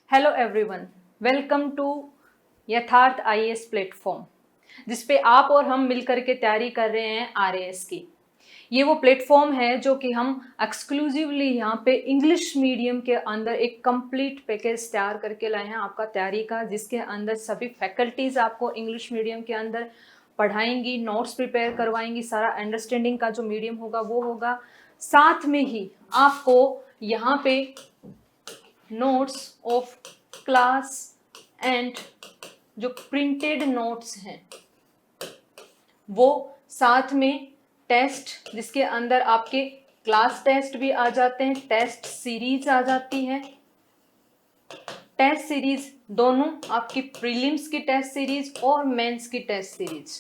Hello everyone, welcome to यथार्थ IAS platform, जिसपे आप और हम मिलकर के तैयारी कर रहे हैं आरएएस की। ये वो प्लेटफॉर्म है जो कि हम एक्सक्लूसिवली यहाँ पे इंग्लिश मीडियम के अंदर एक कंप्लीट पैकेज तैयार करके लाए हैं आपका तैयारी का, जिसके अंदर सभी फैकल्टीज़ आपको इंग्लिश मीडियम के अंदर पढ़ाएंगी, नोट्स प्रिपेयर करवाएंगी, सारा अंडरस्टैंडिंग का जो मीडियम होगा वो होगा। साथ में ही आपको यहाँ पे नोट्स ऑफ क्लास एंड जो प्रिंटेड नोट्स हैं वो, साथ में टेस्ट जिसके अंदर आपके क्लास टेस्ट भी आ जाते हैं, टेस्ट सीरीज आ जाती है। टेस्ट सीरीज दोनों आपकी प्रीलिम्स की टेस्ट सीरीज और मेंस की टेस्ट सीरीज,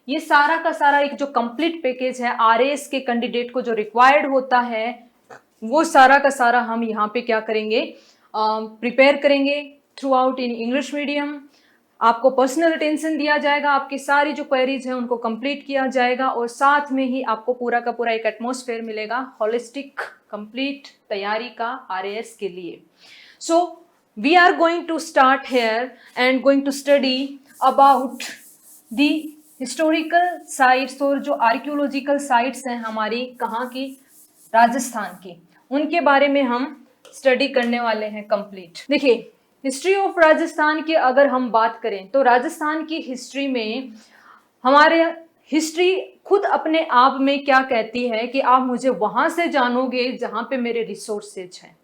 ये सारा का सारा एक जो कंप्लीट पैकेज है आरएएस के कैंडिडेट को जो रिक्वायर्ड होता है वो सारा का सारा हम यहाँ पे क्या करेंगे, प्रिपेयर करेंगे through out in English medium. आपको पर्सनल अटेंशन दिया जाएगा, आपकी सारी जो क्वेरीज हैं उनको कंप्लीट किया जाएगा और साथ में ही आपको पूरा का पूरा एक एटमॉस्फेयर मिलेगा होलिस्टिक कंप्लीट तैयारी का आरएएस के लिए। So we are going to start here and going to study about the historical sites, और जो आर्कियोलॉजिकल साइट्स हैं हमारी कहाँ की, राजस्थान की, उनके बारे में हम स्टडी करने वाले हैं कंप्लीट। देखिए, हिस्ट्री ऑफ राजस्थान की अगर हम बात करें तो राजस्थान की हिस्ट्री में हमारे हिस्ट्री खुद अपने आप में क्या कहती है कि आप मुझे वहां से जानोगे जहां पे मेरे रिसोर्सेज हैं।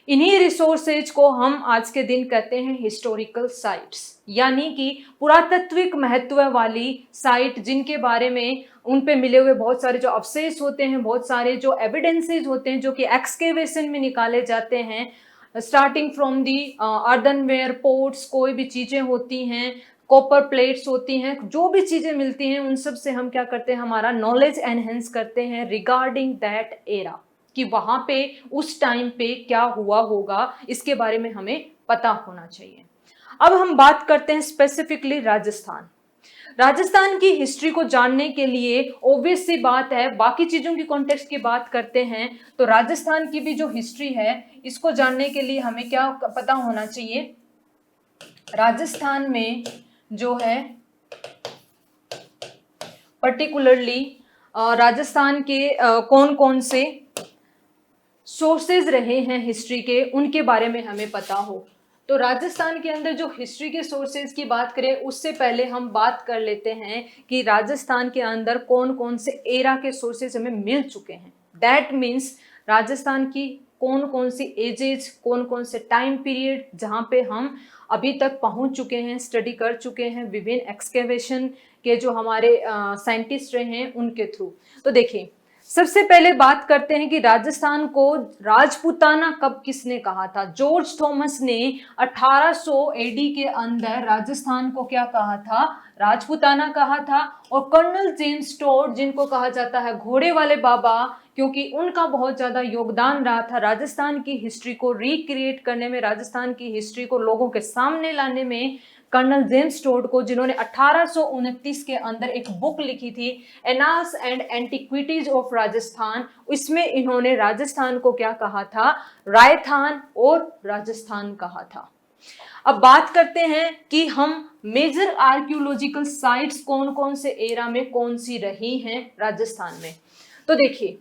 इन्हीं रिसोर्सेज को हम आज के दिन कहते हैं हिस्टोरिकल साइट्स, यानी कि पुरातत्विक महत्व वाली साइट, जिनके बारे में उन पे मिले हुए बहुत सारे जो अवशेष होते हैं, बहुत सारे जो एविडेंसेज होते हैं जो कि एक्सकेवेशन में निकाले जाते हैं, स्टार्टिंग फ्रॉम दी अर्दनवेयर पोर्ट्स, कोई भी चीज़ें होती हैं, कॉपर प्लेट्स होती हैं, जो भी चीज़ें मिलती हैं उन सब से हम क्या करते हैं, हमारा नॉलेज एनहेंस करते हैं रिगार्डिंग दैट एरा, कि वहाँ पे उस टाइम पे क्या हुआ होगा, इसके बारे में हमें पता होना चाहिए। अब हम बात करते हैं स्पेसिफिकली राजस्थान। राजस्थान की हिस्ट्री को जानने के लिए ऑब्वियस सी बात है, बाकी चीज़ों की कॉन्टेक्स्ट की बात करते हैं तो राजस्थान की भी जो हिस्ट्री है इसको जानने के लिए हमें क्या पता होना चाहिए, राजस्थान में जो है पर्टिकुलरली राजस्थान के कौन कौन से सोर्सेज रहे हैं हिस्ट्री के, उनके बारे में हमें पता हो। तो राजस्थान के अंदर जो हिस्ट्री के सोर्सेज की बात करें उससे पहले हम बात कर लेते हैं कि राजस्थान के अंदर कौन कौन से एरा के सोर्सेज हमें मिल चुके हैं। दैट मीन्स राजस्थान की कौन कौन सी एजेज, कौन कौन से टाइम पीरियड जहाँ पे हम अभी तक पहुँच चुके हैं, स्टडी कर चुके हैं विभिन्न एक्सकेवेशन के जो हमारे साइंटिस्ट रहे हैं उनके थ्रू। तो देखिए, सबसे पहले बात करते हैं कि राजस्थान को राजपूताना कब किसने कहा था। जॉर्ज थॉमस ने 1800 एडी के अंदर राजस्थान को क्या कहा था, राजपूताना कहा था। और कर्नल जेम्स टोड, जिनको कहा जाता है घोड़े वाले बाबा, क्योंकि उनका बहुत ज़्यादा योगदान रहा था राजस्थान की हिस्ट्री को रिक्रिएट करने में, राजस्थान की हिस्ट्री को लोगों के सामने लाने में, कर्नल जेम्स टोड को, जिन्होंने 1829 के अंदर एक बुक लिखी थी annals and antiquities of Rajasthan, इसमें इन्होंने राजस्थान को क्या कहा था, रायथान और राजस्थान कहा था। अब बात करते हैं कि हम मेजर आर्कियोलॉजिकल साइट्स कौन कौन से एरा में कौन सी रही हैं राजस्थान में। तो देखिए,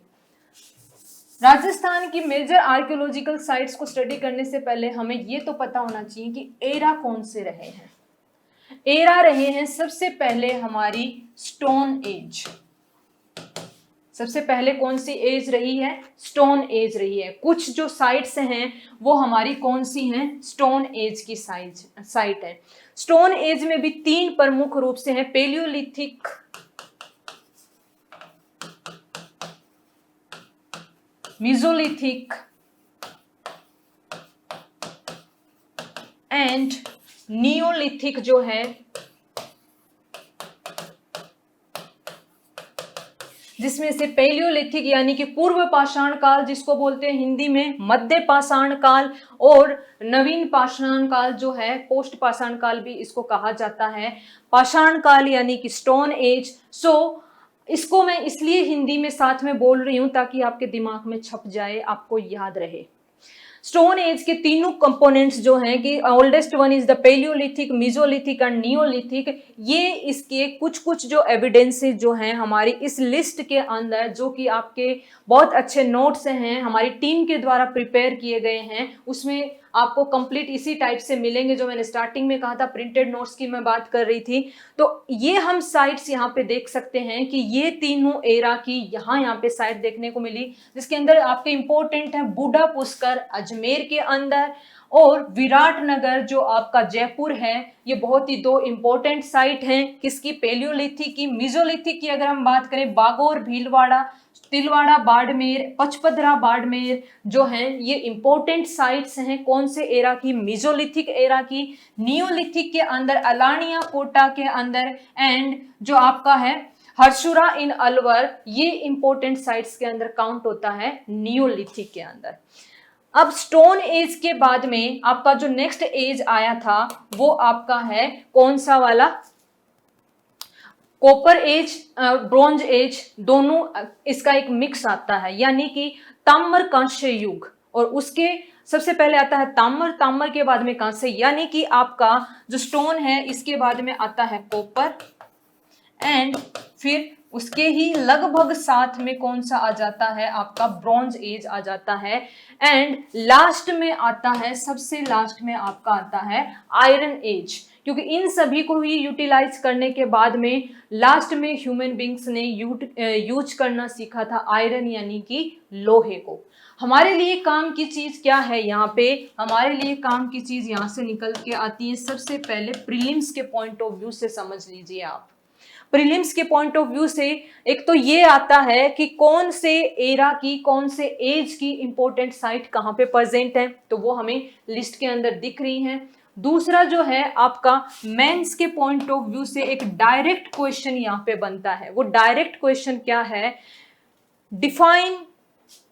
राजस्थान की मेजर आर्कियोलॉजिकल साइट्स को स्टडी करने से पहले हमें ये तो पता होना चाहिए कि एरा कौन से रहे हैं। एरा रहे हैं सबसे पहले हमारी स्टोन एज। सबसे पहले कौन सी एज रही है, स्टोन एज रही है। कुछ जो साइट्स हैं वो हमारी कौन सी हैं, स्टोन एज की साइट है। स्टोन एज में भी तीन प्रमुख रूप से हैं, पेलियोलिथिक, मेसोलिथिक एंड नियोलिथिक जो है, जिसमें से पेलियोलिथिक यानी कि पूर्व पाषाण काल, जिसको बोलते हैं हिंदी में मध्य पाषाण काल, और नवीन पाषाण काल जो है, पोस्ट पाषाण काल भी इसको कहा जाता है। पाषाण काल यानी कि स्टोन एज। सो इसको मैं इसलिए हिंदी में साथ में बोल रही हूं ताकि आपके दिमाग में छप जाए, आपको याद रहे। स्टोन एज के तीनों कंपोनेंट्स जो हैं कि oldest one is the palaeolithic, mesolithic and neolithic, ये इसके कुछ कुछ जो एविडेंसेस जो हैं हमारी इस लिस्ट के अंदर, जो कि आपके बहुत अच्छे नोट्स हैं हमारी टीम के द्वारा प्रिपेयर किए गए हैं, उसमें आपको कंप्लीट इसी टाइप से मिलेंगे। जो मैंने स्टार्टिंग में कहा था प्रिंटेड नोट्स की मैं बात कर रही थी, तो ये हम साइट्स यहाँ पे देख सकते हैं कि ये तीनों एरा की यहाँ पे साइट देखने को मिली, जिसके अंदर आपके इंपॉर्टेंट है बूढ़ा पुष्कर अजमेर के अंदर, और विराटनगर जो आपका जयपुर है। ये बहुत ही दो इंपॉर्टेंट साइट हैं, किसकी, पेलियोलिथिक की। मेसोलिथिक की अगर हम बात करें, बागोर भीलवाड़ा, तिलवाड़ा बाड़मेर, पचपदरा बाड़मेर जो हैं, ये इंपॉर्टेंट साइट्स हैं। कौन से एरा की, मेसोलिथिक एरा की। नियोलिथिक के अंदर अलानिया कोटा के अंदर, एंड जो आपका है हरसुरा इन अलवर, ये इंपॉर्टेंट साइट्स के अंदर काउंट होता है नियोलिथिक के अंदर। अब स्टोन एज के बाद में आपका जो नेक्स्ट एज आया था वो आपका है कौन सा वाला, कॉपर एज, ब्रॉन्ज एज, दोनों इसका एक मिक्स आता है, यानी कि ताम्र कांस्य युग। और उसके सबसे पहले आता है ताम्र, ताम्र के बाद में कांस्य, यानी कि आपका जो स्टोन है इसके बाद में आता है कॉपर, एंड फिर उसके ही लगभग साथ में कौन सा आ जाता है आपका, ब्रॉन्ज एज आ जाता है, एंड लास्ट में आता है, सबसे लास्ट में आपका आता है आयरन एज। क्योंकि इन सभी को ही यूटिलाइज करने के बाद में लास्ट में ह्यूमन बींग्स ने यूज करना सीखा था आयरन, यानी कि लोहे को। हमारे लिए काम की चीज क्या है यहाँ पे, हमारे लिए काम की चीज यहाँ से निकल के आती है। सबसे पहले प्रीलिम्स के पॉइंट ऑफ व्यू से समझ लीजिए आप। प्रीलिम्स के पॉइंट ऑफ व्यू से एक तो ये आता है कि कौन से एरा की, कौन से एज की इंपॉर्टेंट साइट कहाँ पे प्रेजेंट है, तो वो हमें लिस्ट के अंदर दिख रही हैं। दूसरा जो है आपका मेंस के पॉइंट ऑफ व्यू से एक डायरेक्ट क्वेश्चन यहाँ पे बनता है। वो डायरेक्ट क्वेश्चन क्या है, डिफाइन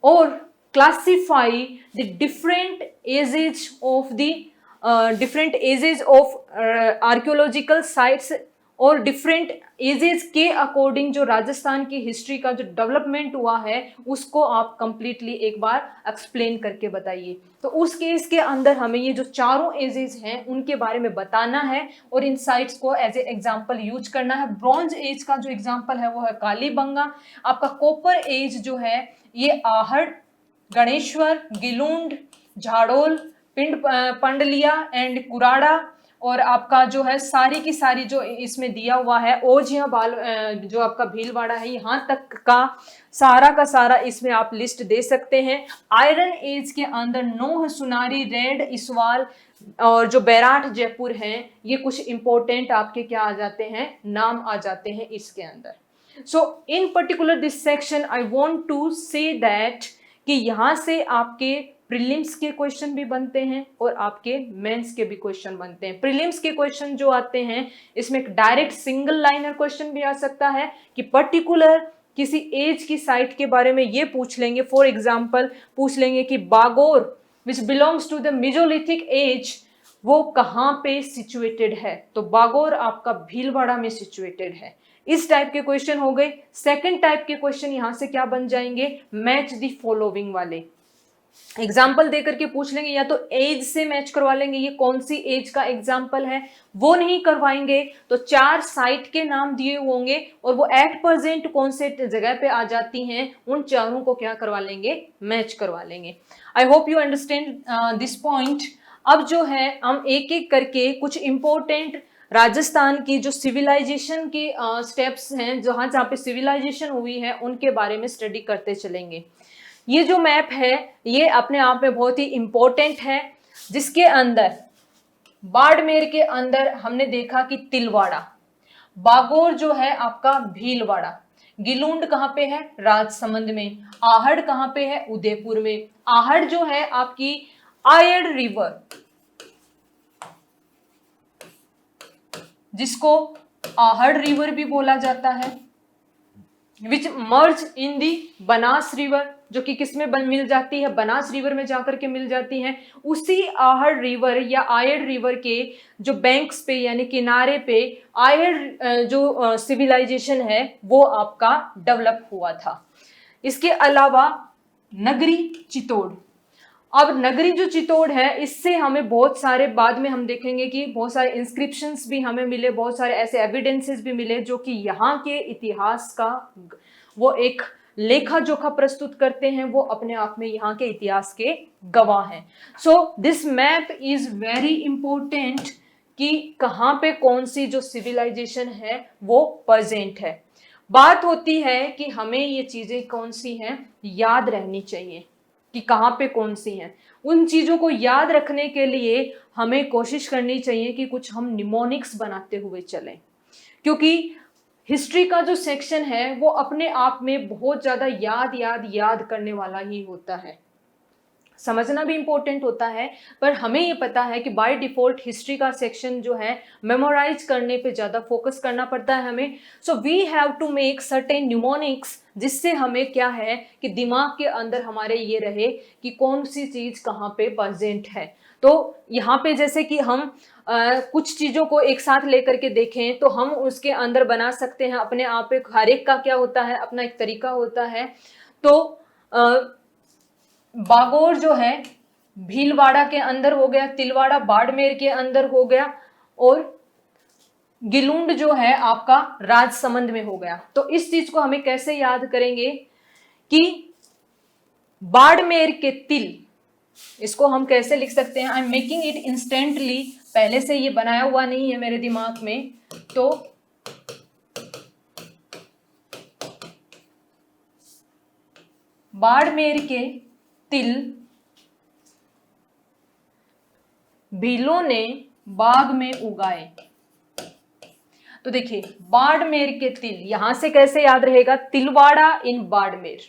और classify the different edges of the different edges of archaeological sites, और डिफरेंट एजेस के अकॉर्डिंग जो राजस्थान की हिस्ट्री का जो डेवलपमेंट हुआ है उसको आप कंप्लीटली एक बार एक्सप्लेन करके बताइए। तो उस केस के अंदर हमें ये जो चारों एजेस हैं उनके बारे में बताना है और इन साइट्स को एज ए एग्जांपल यूज करना है। ब्रॉन्ज एज का जो एग्जांपल है वो है कालीबंगा। आपका कॉपर एज जो है ये आहड़, गणेश्वर, गिलूंड, झाड़ोल, पंडलिया एंड कुराड़ा, और आपका जो है सारी की सारी जो इसमें दिया हुआ है ओझिया बाल जो आपका भीलवाड़ा है, यहाँ तक का सारा इसमें आप लिस्ट दे सकते हैं। आयरन एज के अंदर नोह, सुनारी, रेड, इसवाल और जो बैराठ जयपुर हैं, ये कुछ इंपॉर्टेंट आपके क्या आ जाते हैं, नाम आ जाते हैं इसके अंदर। So in particular this section I want to say that कि यहाँ से आपके प्रीलिम्स के क्वेश्चन भी बनते हैं और आपके मेंस के भी क्वेश्चन बनते हैं। प्रीलिम्स के क्वेश्चन जो आते हैं इसमें एक डायरेक्ट सिंगल लाइनर क्वेश्चन भी आ सकता है कि पर्टिकुलर किसी एज की साइट के बारे में ये पूछ लेंगे। फॉर एग्जांपल पूछ लेंगे कि Bagor which belongs to the mesolithic age वो कहाँ पे सिचुएटेड है, तो बागोर आपका भीलवाड़ा में सिचुएटेड है। इस टाइप के क्वेश्चन हो गए। सेकंड टाइप के क्वेश्चन यहाँ से क्या बन जाएंगे, मैच द फॉलोइंग वाले। एग्जाम्पल देकर के पूछ लेंगे, या तो एज से मैच करवा लेंगे, ये कौन सी एज का एग्जाम्पल है, वो नहीं करवाएंगे तो चार साइट के नाम दिए होंगे और वो एट प्रेजेंट कौन से जगह पे आ जाती हैं, उन चारों को क्या करवा लेंगे, मैच करवा लेंगे। I hope you understand this point. अब जो है हम एक एक करके कुछ इंपॉर्टेंट राजस्थान की जो सिविलाइजेशन की स्टेप्स हैं, जहाँ जहाँ पे सिविलाइजेशन हुई है उनके बारे में स्टडी करते चलेंगे। ये जो मैप है ये अपने आप में बहुत ही इंपॉर्टेंट है, जिसके अंदर बाड़मेर के अंदर हमने देखा कि तिलवाड़ा, बागोर जो है आपका भीलवाड़ा, गिलूंड कहाँ पे है, राजसमंद में, आहड़ कहाँ पे है, उदयपुर में। आहड़ जो है आपकी आयड़ रिवर, जिसको आहड़ रिवर भी बोला जाता है, विच मर्ज इन दी बनास रिवर, जो कि किस में मिल जाती है, बनास रिवर में जाकर के मिल जाती है। उसी आहड़ रिवर या आयड़ रिवर के जो बैंक्स पे यानी किनारे पे आयड़ जो सिविलाइजेशन है वो आपका डेवलप हुआ था। इसके अलावा नगरी चित्तौड़, अब नगरी जो चित्तौड़ है, इससे हमें बहुत सारे, बाद में हम देखेंगे कि बहुत सारे इंस्क्रिप्शंस भी हमें मिले, बहुत सारे ऐसे एविडेंसेस भी मिले जो कि यहाँ के इतिहास का वो एक लेखा जोखा प्रस्तुत करते हैं, वो अपने आप में यहाँ के इतिहास के गवाह हैं। So this map is very important कि कहाँ पे कौन सी जो सिविलाइजेशन है वो प्रेजेंट है। बात होती है कि हमें ये चीजें कौन सी हैं याद रहनी चाहिए कि कहाँ पे कौन सी हैं। उन चीजों को याद रखने के लिए हमें कोशिश करनी चाहिए कि कुछ हम निमोनिक्स बनाते हुए चलें, क्योंकि हिस्ट्री का जो सेक्शन है वो अपने आप में बहुत ज्यादा याद करने वाला ही होता है। समझना भी इंपॉर्टेंट होता है, पर हमें ये पता है कि बाय डिफॉल्ट हिस्ट्री का सेक्शन जो है मेमोराइज करने पे ज़्यादा फोकस करना पड़ता है हमें। So we have to make certain mnemonics, जिससे हमें क्या है कि दिमाग के अंदर हमारे ये रहे कि कौन सी चीज़ कहाँ पे प्रेजेंट है। तो यहाँ पे जैसे कि हम कुछ चीज़ों को एक साथ लेकर के देखें तो हम उसके अंदर बना सकते हैं अपने आप एक, हर एक का क्या होता है अपना एक तरीका होता है। तो बागोर जो है भीलवाड़ा के अंदर हो गया, तिलवाड़ा बाड़मेर के अंदर हो गया, और गिलुंड जो है आपका राजसमंद में हो गया। तो इस चीज को हमें कैसे याद करेंगे कि बाड़मेर के तिल, इसको हम कैसे लिख सकते हैं, I am making it instantly, पहले से ये बनाया हुआ नहीं है मेरे दिमाग में। तो बाड़मेर के तिल भीलों ने बाग में उगाए। तो देखिए बाड़मेर के तिल, यहां से कैसे याद रहेगा, तिलवाड़ा इन बाड़मेर,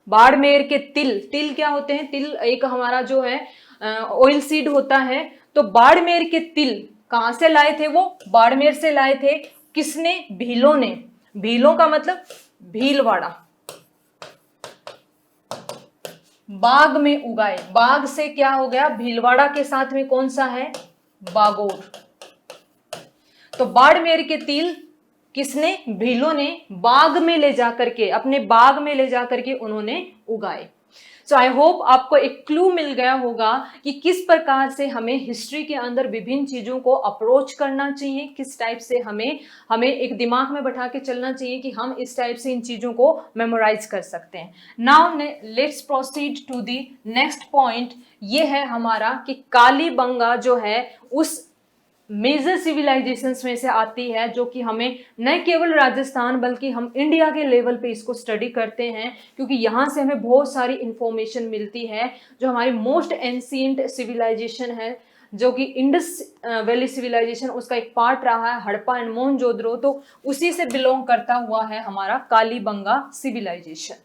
बाड़मेर के तिल, तिल क्या होते हैं, तिल एक हमारा जो है ऑयल सीड होता है। तो बाड़मेर के तिल कहां से लाए थे, वो बाड़मेर से लाए थे। किसने, भीलों ने, भीलों का मतलब भीलवाड़ा, बाग में उगाए, बाग से क्या हो गया, भीलवाड़ा के साथ में कौन सा है, बागोर। तो बाड़मेर के तिल किसने, भीलों ने बाग में ले जाकर के, अपने बाग में ले जाकर के उन्होंने उगाए। सो आई होप आपको एक क्लू मिल गया होगा कि किस प्रकार से हमें हिस्ट्री के अंदर विभिन्न चीजों को अप्रोच करना चाहिए, किस टाइप से हमें एक दिमाग में बैठा के चलना चाहिए कि हम इस टाइप से इन चीजों को मेमोराइज कर सकते हैं। Now let's proceed to the next point. ये है हमारा कि कालीबंगा जो है उस मेजर सिविलाइजेशंस में से आती है, जो कि हमें न केवल राजस्थान बल्कि हम इंडिया के लेवल पे इसको स्टडी करते हैं, क्योंकि यहाँ से हमें बहुत सारी इंफॉर्मेशन मिलती है। जो हमारी मोस्ट एंशिएंट सिविलाइजेशन है जो कि इंडस वैली सिविलाइजेशन, उसका एक पार्ट रहा है हड़प्पा एंड मोहनजोदड़ो, तो उसी से बिलोंग करता हुआ है हमारा कालीबंगा सिविलाइजेशन।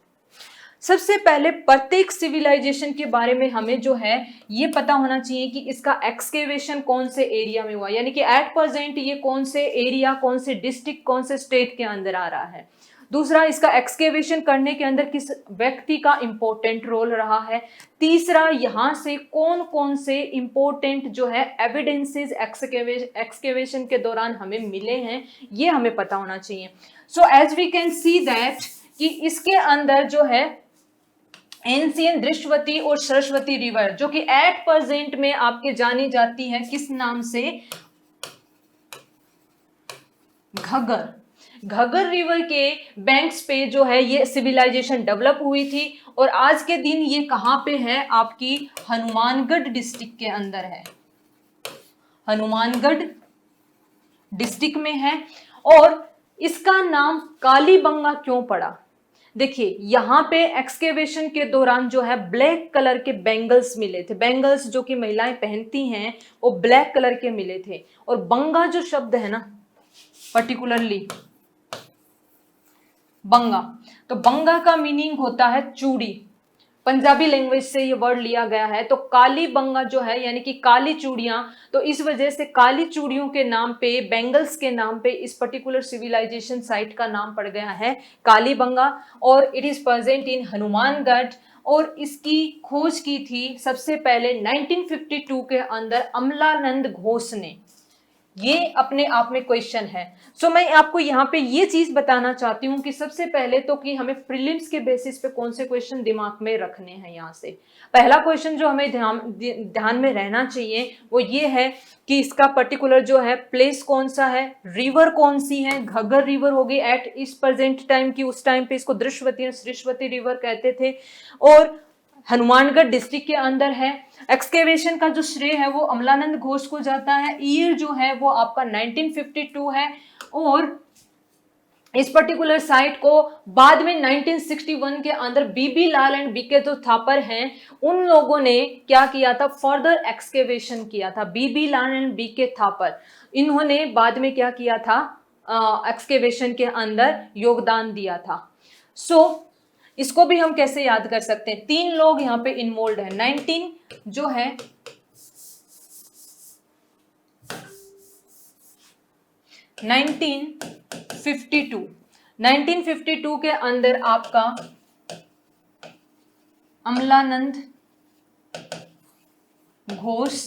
सबसे पहले प्रत्येक सिविलाइजेशन के बारे में हमें जो है ये पता होना चाहिए कि इसका एक्सकेवेशन कौन से एरिया में हुआ, यानी कि एट प्रेजेंट ये कौन से एरिया, कौन से डिस्ट्रिक्ट, कौन से स्टेट के अंदर आ रहा है। दूसरा, इसका एक्सकेवेशन करने के अंदर किस व्यक्ति का इंपॉर्टेंट रोल रहा है। तीसरा, यहाँ से कौन कौन से इंपॉर्टेंट जो है एविडेंसेस एक्सकेवेशन के दौरान हमें मिले हैं, ये हमें पता होना चाहिए। So as we can see that कि इसके अंदर जो है एंशिएंट दृश्यवती और सरस्वती रिवर, जो कि एट प्रेजेंट में आपके जानी जाती है किस नाम से, घग्गर। घग्गर रिवर के बैंक्स पे जो है ये सिविलाइजेशन डेवलप हुई थी, और आज के दिन ये कहां पे है, आपकी हनुमानगढ़ डिस्ट्रिक्ट के अंदर है, हनुमानगढ़ डिस्ट्रिक्ट में है। और इसका नाम कालीबंगा क्यों पड़ा, देखिए यहाँ पे एक्सकेवेशन के दौरान जो है ब्लैक कलर के बैंगल्स मिले थे, बैंगल्स जो कि महिलाएं पहनती हैं वो ब्लैक कलर के मिले थे। और बंगा जो शब्द है ना, पर्टिकुलरली बंगा, तो बंगा का मीनिंग होता है चूड़ी, पंजाबी लैंग्वेज से ये वर्ड लिया गया है। तो काली बंगा जो है यानी कि काली चूड़ियां, तो इस वजह से काली चूड़ियों के नाम पे, बैंगल्स के नाम पे इस पर्टिकुलर सिविलाइजेशन साइट का नाम पड़ गया है कालीबंगा। और it is present in Hanumangarh, और इसकी खोज की थी सबसे पहले 1952 के अंदर अमलानंद घोष ने। ये अपने आप में क्वेश्चन है। सो मैं आपको यहाँ पे ये चीज बताना चाहती हूँ कि सबसे पहले तो कि हमें प्रीलिम्स के बेसिस पे कौन से क्वेश्चन दिमाग में रखने हैं। यहाँ से पहला क्वेश्चन जो हमें ध्यान में रहना चाहिए वो ये है कि इसका पर्टिकुलर जो है प्लेस कौन सा है, रिवर कौन सी है। घग्गर रिवर होगी एट इस प्रेजेंट टाइम की, उस टाइम पे इसको दृश्यवती रिवर कहते थे, और हनुमानगढ़ डिस्ट्रिक्ट के अंदर है। एक्सकेवेशन का जो श्रेय है वो अमलानंद घोष को जाता है। ईयर जो है वो आपका 1952 है, और इस पर्टिकुलर साइट को बाद में 1961 के अंदर बीबी लाल एंड बीके जो थापर हैं उन लोगों ने क्या किया था, फर्दर एक्सकेवेशन किया था। बीबी लाल एंड बीके थापर इन्होंने बाद में क्या किया था, एक्सकेवेशन के अंदर योगदान दिया था। सो इसको भी हम कैसे याद कर सकते हैं, 3 लोग यहाँ पे इन्वॉल्व है। 1952 के अंदर आपका अमलानंद घोष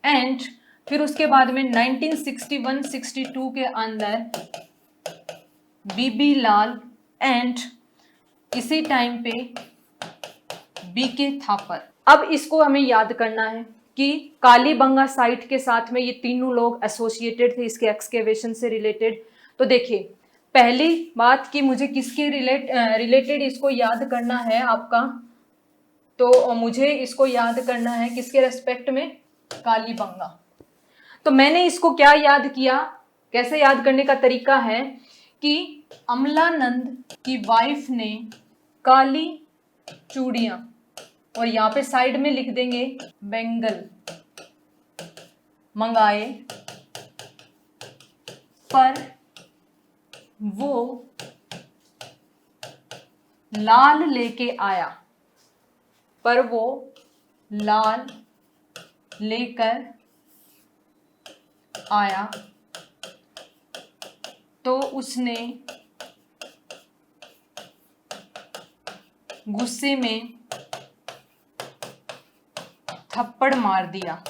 एंड फिर उसके बाद में 1961-62 के अंदर बीबी लाल एंड इसी टाइम पे बीके थापर। अब इसको हमें याद करना है कि कालीबंगा साइट के साथ में ये तीनों लोग एसोसिएटेड थे इसके एक्सकेवेशन से रिलेटेड। तो देखिए पहली बात कि मुझे किसके रिलेटेड इसको याद करना है आपका, तो मुझे इसको याद करना है किसके रेस्पेक्ट में, कालीबंगा। तो मैंने इसको क्या याद किया, कैसे याद करने का तरीका है कि अमलानंद की वाइफ ने काली चूड़ियां, और यहां पे साइड में लिख देंगे बेंगल मंगाए, पर वो लाल लेके आया, पर वो लाल लेकर आया तो उसने गुस्से में थप्पड़ मार दिया।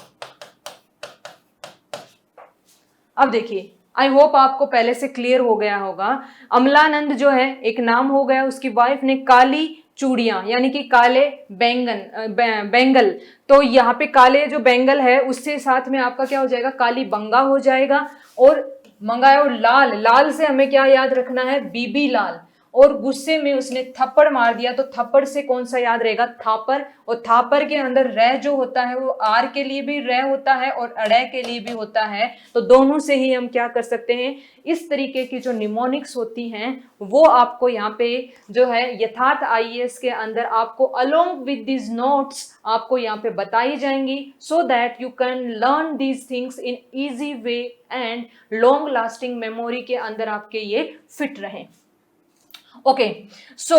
अब देखिए आई होप आपको पहले से क्लियर हो गया होगा। अमलानंद जो है एक नाम हो गया, उसकी वाइफ ने काली चूड़ियां यानी कि काले बेंगल, तो यहाँ पे काले जो बेंगल है उससे साथ में आपका क्या हो जाएगा, काली बंगा हो जाएगा। और मंगाया और लाल से हमें क्या याद रखना है, बीबी लाल, और गुस्से में उसने थप्पड़ मार दिया। तो थप्पड़ से कौन सा याद रहेगा, थापर, और थापर के अंदर रह जो होता है वो आर के लिए भी रह होता है और अड़े के लिए भी होता है। तो दोनों से ही हम क्या कर सकते हैं, इस तरीके की जो निमोनिक्स होती हैं वो आपको यहाँ पे जो है यथार्थ आईएएस के अंदर आपको अलोंग विद दिस नोट्स आपको यहाँ पे बताई जाएंगी, so that you can learn these things in easy way and long lasting memory के अंदर आपके ये फिट रहें। ओके सो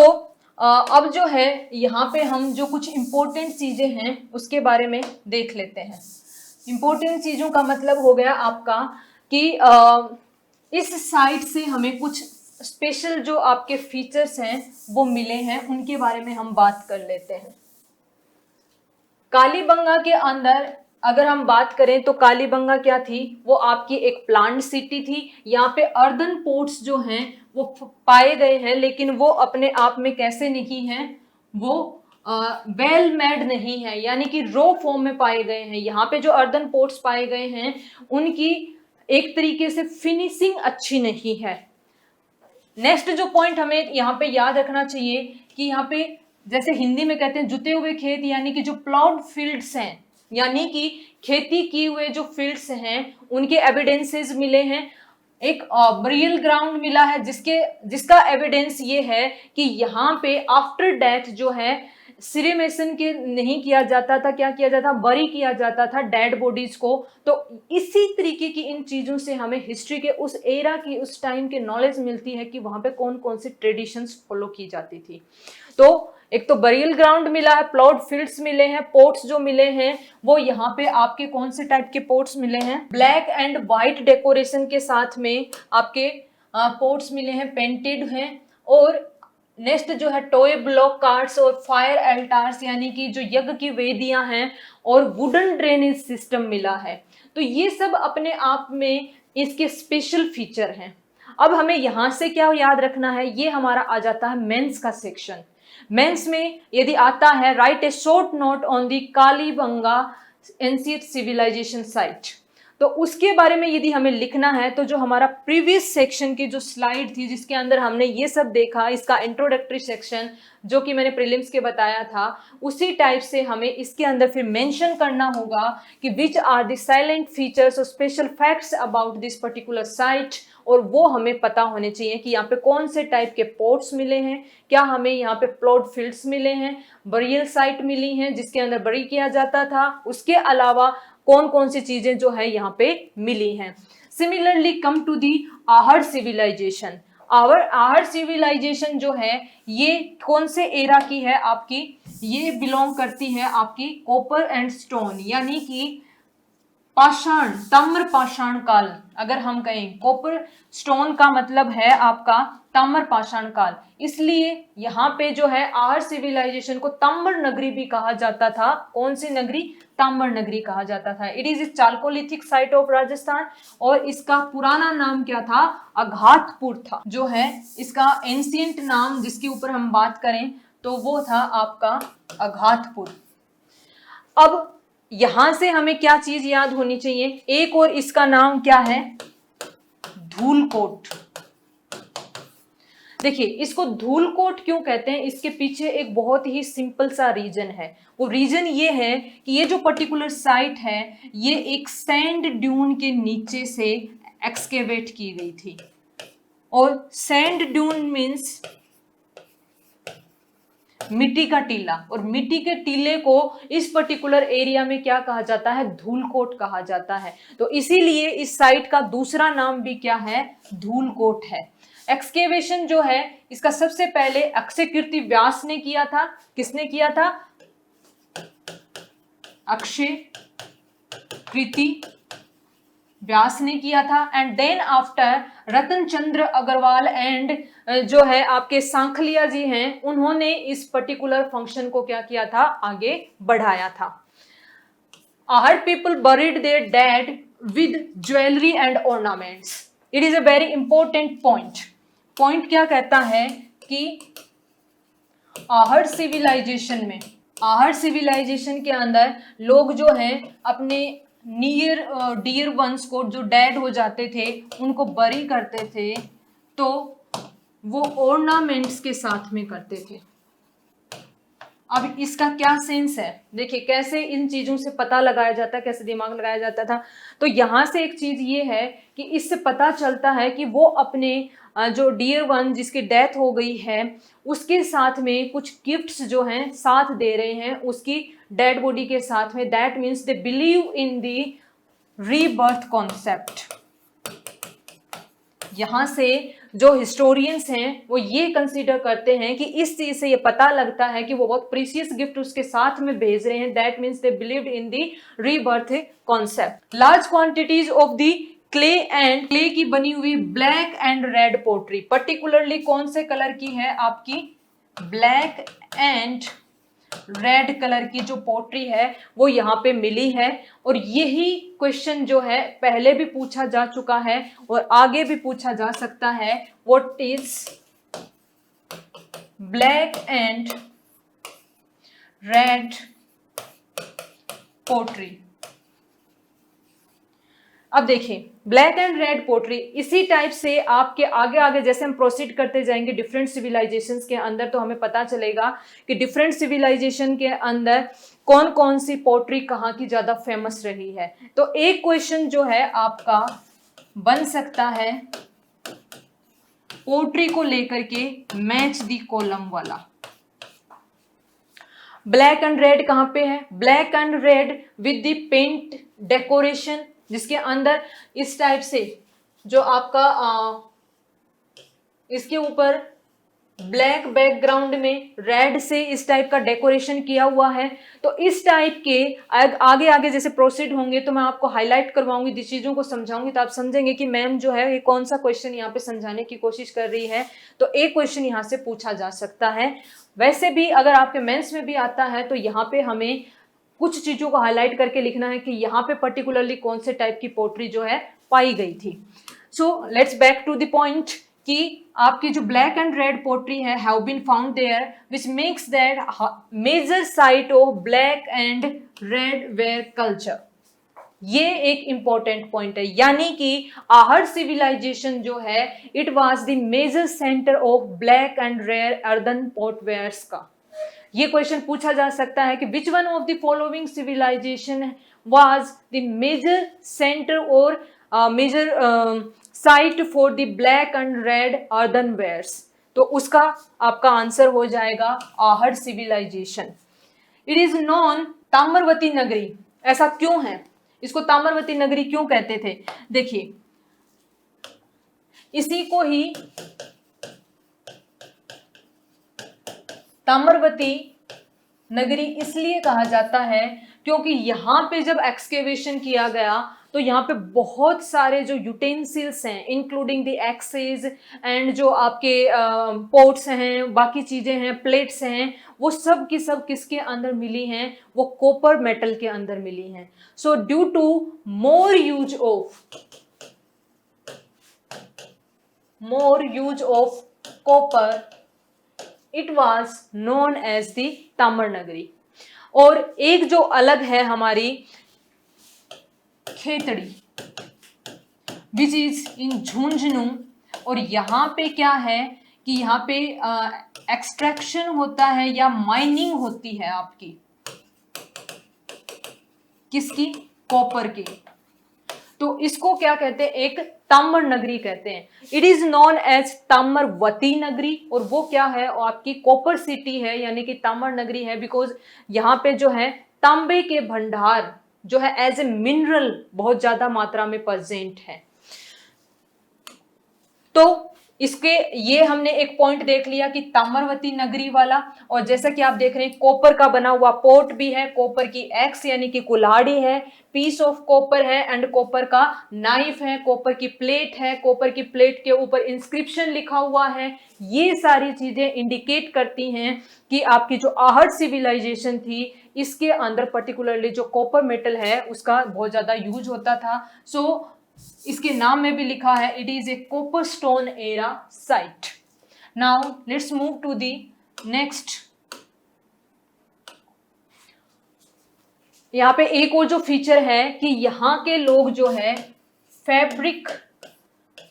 अब जो है यहाँ पे हम जो कुछ इंपॉर्टेंट चीजें हैं उसके बारे में देख लेते हैं। इंपॉर्टेंट चीजों का मतलब हो गया आपका कि इस साइट से हमें कुछ स्पेशल जो आपके फीचर्स हैं वो मिले हैं, उनके बारे में हम बात कर लेते हैं। कालीबंगा के अंदर अगर हम बात करें तो कालीबंगा क्या थी, वो आपकी एक प्लांट सिटी थी। यहाँ पे अर्दन पोर्ट्स जो हैं वो पाए गए हैं, लेकिन वो अपने आप में कैसे नहीं हैं, वो वेल मेड नहीं है, यानी कि रो फॉर्म में पाए गए हैं। यहाँ पे जो अर्दन पोर्ट्स पाए गए हैं उनकी एक तरीके से फिनिशिंग अच्छी नहीं है। नेक्स्ट जो पॉइंट हमें यहाँ पे याद रखना चाहिए कि यहाँ पे जैसे हिंदी में कहते हैं जुते हुए खेत, यानी कि जो प्लाउड फील्ड्स हैं, यानी कि खेती किए हुए जो फील्ड्स हैं उनके एविडेंसेस मिले हैं। एक बरियल ग्राउंड मिला है जिसका एविडेंस ये है कि यहाँ पे आफ्टर डेथ जो है सिरेमेशन के नहीं किया जाता था, क्या किया जाता, बरी किया जाता था डेड बॉडीज को। तो इसी तरीके की इन चीजों से हमें हिस्ट्री के उस एरा की, उस टाइम के नॉलेज मिलती है कि वहां पे कौन कौन सी ट्रेडिशंस फॉलो की जाती थी। तो एक तो बरियल ग्राउंड मिला है, प्लॉट फील्ड्स मिले हैं, पोर्ट्स जो मिले हैं वो यहाँ पे आपके कौन से टाइप के पोर्ट्स मिले हैं, ब्लैक एंड व्हाइट डेकोरेशन के साथ में आपके पोर्ट्स मिले हैं, पेंटेड हैं। और नेक्स्ट जो है टॉय ब्लॉक कार्ट्स और फायर अल्टार्स यानी कि जो यज्ञ की वेदियां हैं और वुडन ड्रेनेज सिस्टम मिला है। तो ये सब अपने आप में इसके स्पेशल फीचर हैं। अब हमें यहाँ से क्या याद रखना है, ये हमारा आ जाता है मेंस का सेक्शन। मेंस में यदि आता है write a short note on the Kalibanga ancient civilisation site, तो उसके बारे में यदि हमें लिखना है तो जो हमारा प्रीवियस सेक्शन की जो स्लाइड थी जिसके अंदर हमने ये सब देखा, इसका इंट्रोडक्टरी सेक्शन जो कि मैंने प्रीलिम्स के बताया था, उसी टाइप से हमें इसके अंदर फिर मेंशन करना होगा कि which are the salient features और special facts about this particular site, और वो हमें पता होने चाहिए कि यहाँ पे कौन से टाइप के पोर्ट्स मिले हैं, क्या हमें यहाँ पे प्लॉट फील्ड्स मिले हैं, बरियल साइट मिली हैं जिसके अंदर बरी किया जाता था, उसके अलावा कौन कौन सी चीजें जो है यहाँ पे मिली हैं। Similarly come to the Ahar civilisation. Ahar civilisation जो है ये कौन से एरा की है आपकी, ये बिलोंग करती है आपकी कॉपर एंड स्टोन यानी कि पाषाण, ताम्र पाषाण काल। अगर हम कहें कॉपर स्टोन का मतलब है आपका ताम्र पाषाण काल, इसलिए यहाँ पे जो है आहड़ सिविलाइजेशन को ताम्र नगरी भी कहा जाता था। कौन सी नगरी, ताम्र नगरी कहा जाता था। It is A Chalcolithic site of Rajasthan और इसका पुराना नाम क्या था, अघातपुर था। जो है इसका एंशिएंट नाम जिसके ऊपर हम बात करें तो वो था आपका अघातपुर। अब यहां से हमें क्या चीज याद होनी चाहिए, एक और इसका नाम क्या है, धूलकोट। देखिए इसको धूलकोट क्यों कहते हैं, इसके पीछे एक बहुत ही सिंपल सा रीजन है। वो रीजन ये है कि ये जो पर्टिकुलर साइट है ये एक सैंड ड्यून के नीचे से एक्सकेवेट की गई थी, और सैंड ड्यून मीन्स मिट्टी का टीला, और मिट्टी के टीले को इस पर्टिकुलर एरिया में क्या कहा जाता है, धूलकोट कहा जाता है। तो इसीलिए इस साइट का दूसरा नाम भी क्या है, धूलकोट है। एक्सकेवेशन जो है इसका सबसे पहले अक्षय कीर्ति व्यास ने किया था। किसने किया था, अक्षय कीर्ति व्यास ने किया था। And then after Ratan Chandra Agrawal and जो है आपके सांखलिया जी हैं, उन्होंने इस पर्टिकुलर फंक्शन को क्या किया था, आगे बढ़ाया था। Ahar people buried their dead with jewellery and ornaments. It is a very important point. Point क्या कहता है कि आहड़ सिविलाइजेशन में, आहड़ सिविलाइजेशन के अंदर लोग जो हैं अपने नियर डियर वंस को, जो डेड हो जाते थे, उनको बरी करते थे तो वो ऑर्नामेंट्स के साथ में करते थे। अब इसका क्या सेंस है, देखिए कैसे इन चीजों से पता लगाया जाता है, कैसे दिमाग लगाया जाता था। तो यहां से एक चीज ये है कि इससे पता चलता है कि वो अपने जो डियर वन जिसकी डेथ हो गई है उसके साथ में कुछ गिफ्ट्स जो हैं साथ दे रहे हैं उसकी डेड बॉडी के साथ में। That means they believe in the rebirth concept. यहाँ से जो हिस्टोरियंस हैं वो ये कंसीडर करते हैं कि इस चीज से ये पता लगता है कि वो बहुत प्रीशियस गिफ्ट उसके साथ में भेज रहे हैं। That means they believed in the rebirth concept. Large quantities of the clay and clay की बनी हुई black and red pottery, particularly कौन से कलर की है आपकी, ब्लैक एंड रेड कलर की जो पोट्री है वो यहाँ पे मिली है। और यही क्वेश्चन जो है पहले भी पूछा जा चुका है और आगे भी पूछा जा सकता है। What is black and red pottery. अब देखिए ब्लैक एंड रेड पोट्री इसी टाइप से आपके आगे आगे जैसे हम प्रोसीड करते जाएंगे डिफरेंट सिविलाइजेशंस के अंदर, तो हमें पता चलेगा कि डिफरेंट सिविलाइजेशन के अंदर कौन कौन सी पोट्री कहाँ की ज्यादा फेमस रही है। तो एक क्वेश्चन जो है आपका बन सकता है पोट्री को लेकर के मैच दी कॉलम वाला। ब्लैक एंड रेड कहाँ पे है, black and red with the paint decoration, जिसके अंदर इस टाइप से जो आपका इसके ऊपर ब्लैक बैकग्राउंड में रेड से इस टाइप का डेकोरेशन किया हुआ है। तो इस टाइप के आगे आगे जैसे प्रोसीड होंगे तो मैं आपको हाईलाइट करवाऊंगी, जिस चीज़ों को समझाऊंगी तो आप समझेंगे कि मैम जो है ये कौन सा क्वेश्चन यहाँ पे समझाने की कोशिश कर रही है। तो एक क्वेश्चन यहाँ से पूछा जा सकता है। वैसे भी अगर आपके मेंस में भी आता है तो यहाँ पे हमें कुछ चीज़ों को हाईलाइट करके लिखना है कि यहाँ पे पर्टिकुलरली कौन से टाइप की पोट्री जो है पाई गई थी। So let's back to the point कि आपकी जो ब्लैक एंड रेड पोट्री है have been found there which makes that major site of black and red ware culture. ये एक इंपॉर्टेंट पॉइंट है, यानी कि आहड़ सिविलाइजेशन जो है it was the major centre of black and rare earthen potwares का। ये क्वेश्चन पूछा जा सकता है कि which one of the following civilization was the major centre और major site for the black and red earthenwares. तो उसका आपका आंसर हो जाएगा Ahar civilization. It is known Tamravati Nagari. ऐसा क्यों है, इसको ताम्रवती नगरी क्यों कहते थे? देखिए, इसी को ही ताम्रवती नगरी इसलिए कहा जाता है क्योंकि यहाँ पे जब एक्सकेवेशन किया गया तो यहाँ पे बहुत सारे जो यूटेंसिल्स हैं इंक्लूडिंग द एक्सेस एंड जो आपके पोट्स हैं, बाकी चीज़ें हैं, प्लेट्स हैं, वो सब की सब किसके अंदर मिली हैं? वो कॉपर मेटल के अंदर मिली हैं। So due to more use of copper it was known as the Tamra Nagari. और एक जो अलग है हमारी Khetri which is in Jhunjhunu, और यहाँ पे क्या है कि यहाँ पे एक्सट्रैक्शन होता है या माइनिंग होती है आपकी, किसकी? कॉपर की। तो इसको क्या कहते हैं? एक ताम्र नगरी कहते हैं। It is known as Tamravati Nagari, और वो क्या है? और आपकी कॉपर सिटी है यानी कि ताम्र नगरी है, बिकॉज यहाँ पे जो है तांबे के भंडार जो है एज ए मिनरल बहुत ज्यादा मात्रा में प्रेजेंट है। तो इसके ये हमने एक पॉइंट देख लिया कि ताम्रवती नगरी वाला। और जैसा कि आप देख रहे हैं कॉपर का बना हुआ पोट भी है, कॉपर की एक्स यानी कि कुल्हाड़ी है, पीस ऑफ कॉपर है, एंड कॉपर का नाइफ है, कॉपर की प्लेट है, कॉपर की प्लेट के ऊपर इंस्क्रिप्शन लिखा हुआ है। ये सारी चीजें इंडिकेट करती हैं कि आपकी जो आहड़ सिविलाइजेशन थी इसके अंदर पर्टिकुलरली जो कॉपर मेटल है उसका बहुत ज्यादा यूज होता था। सो इसके नाम में भी लिखा है it is a copper stone era site. Now let's move to the next. यहाँ पे एक और जो फीचर है कि यहाँ के लोग जो है फैब्रिक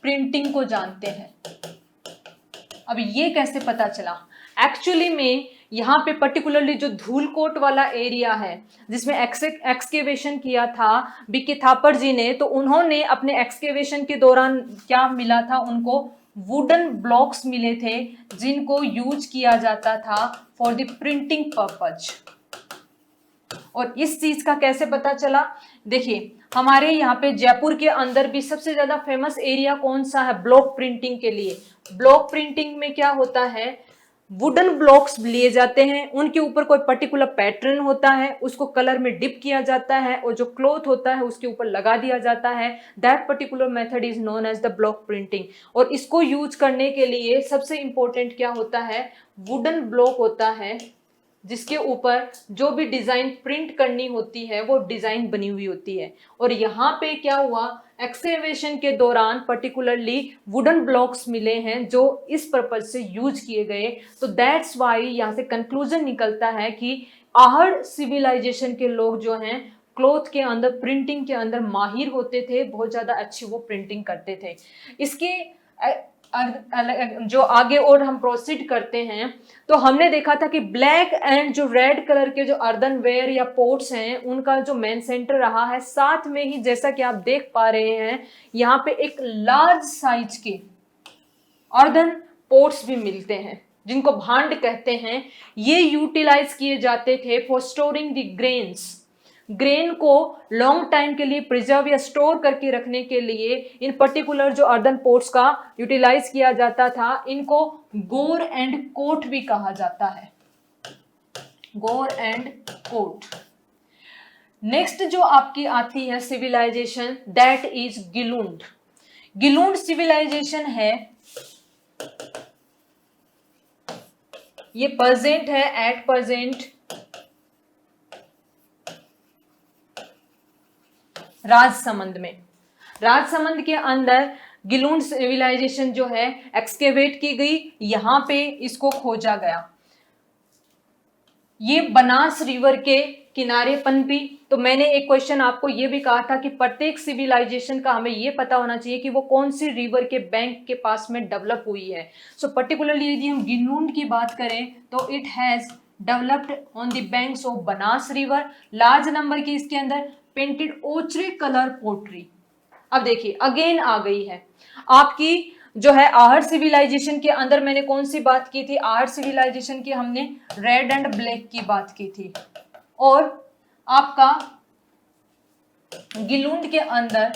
प्रिंटिंग को जानते हैं। अब ये कैसे पता चला? एक्चुअली में यहाँ पे पर्टिकुलरली जो धूलकोट वाला एरिया है जिसमें एक्सकेवेशन किया था बीके थापर जी ने, तो उन्होंने अपने एक्सकेवेशन के दौरान क्या मिला था उनको? वुडन ब्लॉक्स मिले थे जिनको यूज किया जाता था फॉर द प्रिंटिंग पर्पज। और इस चीज का कैसे पता चला? देखिए, हमारे यहाँ पे जयपुर के अंदर भी सबसे ज्यादा फेमस एरिया कौन सा है ब्लॉक प्रिंटिंग के लिए? ब्लॉक प्रिंटिंग में क्या होता है? वुडन ब्लॉक्स लिए जाते हैं, उनके ऊपर कोई पर्टिकुलर पैटर्न होता है, उसको कलर में डिप किया जाता है और जो क्लॉथ होता है उसके ऊपर लगा दिया जाता है। That particular method is known as the block printing. और इसको यूज करने के लिए सबसे इंपॉर्टेंट क्या होता है? वुडन ब्लॉक होता है जिसके ऊपर जो भी डिजाइन प्रिंट करनी होती है वो डिजाइन बनी हुई होती है। और यहाँ पे क्या हुआ? एक्सकेवेशन के दौरान पर्टिकुलरली वुडन ब्लॉक्स मिले हैं जो इस पर्पज से यूज किए गए। तो दैट्स वाई यहाँ से कंक्लूजन निकलता है कि आहड़ सिविलाइजेशन के लोग जो हैं क्लॉथ के अंदर प्रिंटिंग के अंदर माहिर होते थे, बहुत ज्यादा अच्छी वो प्रिंटिंग करते थे। इसके जो आगे और हम प्रोसीड करते हैं तो हमने देखा था कि ब्लैक एंड जो रेड कलर के जो अर्दनवेयर या पोट्स हैं उनका जो मेन सेंटर रहा है। साथ में ही जैसा कि आप देख पा रहे हैं यहाँ पे एक लार्ज साइज के अर्दन पोट्स भी मिलते हैं जिनको भांड कहते हैं। ये यूटिलाइज किए जाते थे for storing the grains. Grain को लॉन्ग टाइम के लिए प्रिजर्व या स्टोर करके रखने के लिए इन पर्टिकुलर जो अर्दन पोर्ट्स का यूटिलाइज किया जाता था, इनको गोर एंड कोट भी कहा जाता है, गोर एंड कोट। नेक्स्ट जो आपकी आती है civilisation, that is Gilund. Gilund civilisation है, ये प्रेजेंट है, एट प्रेजेंट राजसमंद में। राजसमंद के अंदर गिलुंड सिविलाइजेशन जो है एक्सकेवेट की गई, यहां पे इसको खोजा गया। ये बनास रिवर के किनारे पनपी। तो मैंने एक क्वेश्चन आपको ये भी कहा था कि प्रत्येक सिविलाइजेशन का हमें ये पता होना चाहिए कि वो कौन सी रिवर के बैंक के पास में डेवलप हुई है। सो पर्टिकुलरली यदि हम गिलुंड की बात करें तो it has developed on the banks of Banas river. Large number की इसके अंदर पेंटेड ओचरे कलर पोट्री। अब देखिए अगेन आ गई है आपकी जो है आहट सिविलाइजेशन के अंदर। मैंने कौन सी बात की थी? आहट सिविलाइजेशन की हमने रेड एंड ब्लैक की बात की थी। और आपका गिलुंड के अंदर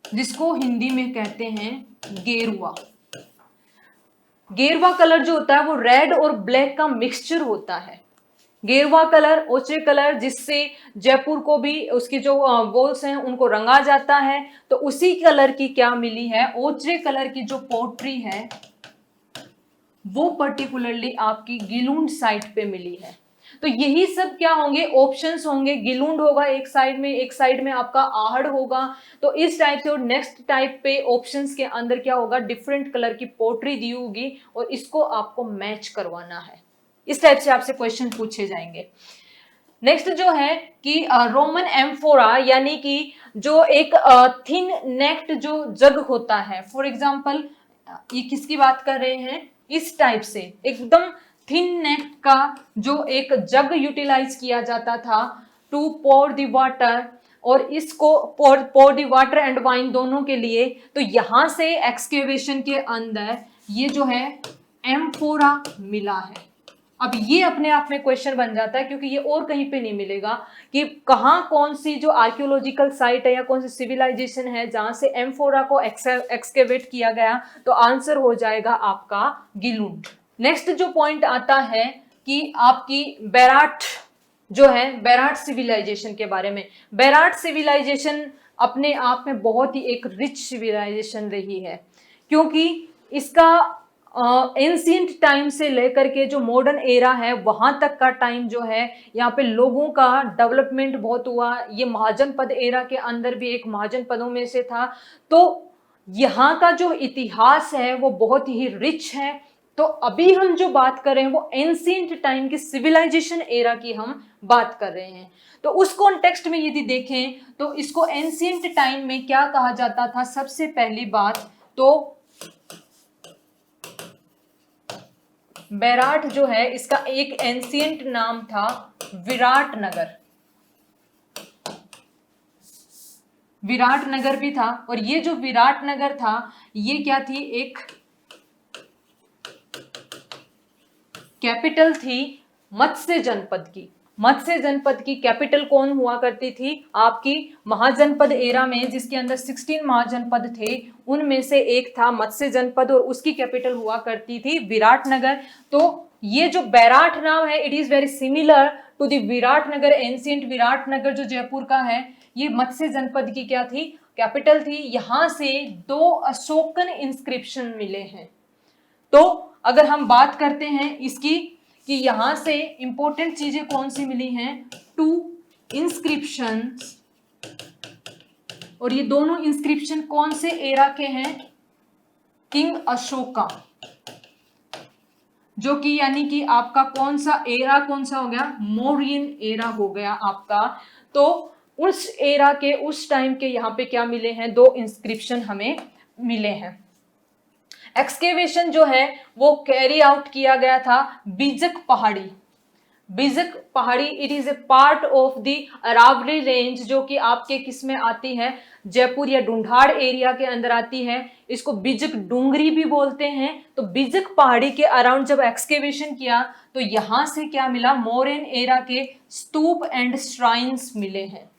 जिसको हिंदी में कहते हैं गेरुआ। गेरुआ कलर जो होता है वो रेड और ब्लैक का मिक्सचर होता है। गेरुआ कलर, ओचरे कलर, जिससे जयपुर को भी उसकी जो वॉल्स हैं उनको रंगा जाता है। तो उसी कलर की क्या मिली है? ओचरे कलर की जो पोट्री है वो पर्टिकुलरली आपकी गिलुंड साइट पे मिली है। तो यही सब क्या होंगे? ऑप्शंस होंगे। गिलुंड होगा एक साइड में आपका आहड़ होगा। तो इस टाइप से। और नेक्स्ट टाइप पे ऑप्शंस के अंदर क्या होगा? डिफरेंट कलर की पोट्री दी होगी और इसको आपको मैच करवाना है। इस टाइप से आपसे क्वेश्चन पूछे जाएंगे। नेक्स्ट जो है कि रोमन एम्फोरा, यानी कि जो एक थिन नेक्ड जो जग होता है। फॉर एग्जांपल ये किसकी बात कर रहे हैं? इस टाइप से एकदम थिन नेक का जो एक जग यूटिलाइज किया जाता था टू पोर द वाटर, और इसको pour the water and wine दोनों के लिए। तो यहां से एक्सकेवेशन के अंदर ये जो है एम्फोरा मिला है। अब ये अपने आप में क्वेश्चन बन जाता है क्योंकि ये और कहीं पे नहीं मिलेगा कि कहाँ कौन सी जो आर्कियोलॉजिकल साइट है या कौन सी सिविलाइजेशन है जहां से एम्फोरा को एक्सकेवेट किया गया। तो आंसर हो जाएगा आपका गिलुंड। नेक्स्ट जो पॉइंट आता है कि आपकी बैराट जो है, बैराट सिविलाइजेशन के बारे में। बैराट सिविलाइजेशन अपने आप में बहुत ही एक रिच सिविलाइजेशन रही है, क्योंकि इसका एंशिएंट टाइम से लेकर के जो मॉडर्न एरा है वहां तक का टाइम जो है, यहाँ पे लोगों का डेवलपमेंट बहुत हुआ। ये महाजनपद एरा के अंदर भी एक महाजनपदों में से था। तो यहाँ का जो इतिहास है वो बहुत ही रिच है। तो अभी हम जो बात कर रहे हैं वो एंशिएंट टाइम की सिविलाइजेशन एरा की हम बात कर रहे हैं। तो उस कॉन्टेक्स्ट में यदि देखें तो इसको एंशिएंट टाइम में क्या कहा जाता था? सबसे पहली बात तो बैराट जो है इसका एक एंशिएंट नाम था विराटनगर। विराटनगर भी था। और ये जो विराटनगर था ये क्या थी? एक कैपिटल थी मत्स्य जनपद की। मत्स्य जनपद की कैपिटल कौन हुआ करती थी? आपकी महाजनपद एरा में जिसके अंदर 16 महाजनपद थे उनमें से एक था मत्स्य जनपद और उसकी कैपिटल हुआ करती थी विराटनगर। तो ये जो बैराट नाम है it is very similar to the Viratnagar. Ancient Viratnagar जो जयपुर का है ये मत्स्य जनपद की क्या थी? कैपिटल थी। यहां से 2 अशोकन इंस्क्रिप्शन मिले हैं। तो अगर हम बात करते हैं इसकी कि यहां से इंपॉर्टेंट चीजें कौन सी मिली हैं? 2 इंस्क्रिप्शंस। और ये दोनों इंस्क्रिप्शन कौन से एरा के हैं? किंग अशोका, जो कि यानी कि आपका कौन सा एरा कौन सा हो गया? मौर्यन एरा हो गया आपका। तो उस एरा के उस टाइम के यहाँ पे क्या मिले हैं? 2 इंस्क्रिप्शन हमें मिले हैं। एक्सकेवेशन जो है वो कैरी आउट किया गया था बीजक Pahari. Bijak Pahari, it is a part of the Aravalli range, जो कि आपके किस में आती है, जयपुर या ढूंढाड़ एरिया के अंदर आती है। इसको बिजक डूंगरी भी बोलते हैं। तो बिजक पहाड़ी के अराउंड जब एक्सकेवेशन किया तो यहां से क्या मिला, मौर्यन एरा के स्तूप एंड श्राइन्स मिले हैं।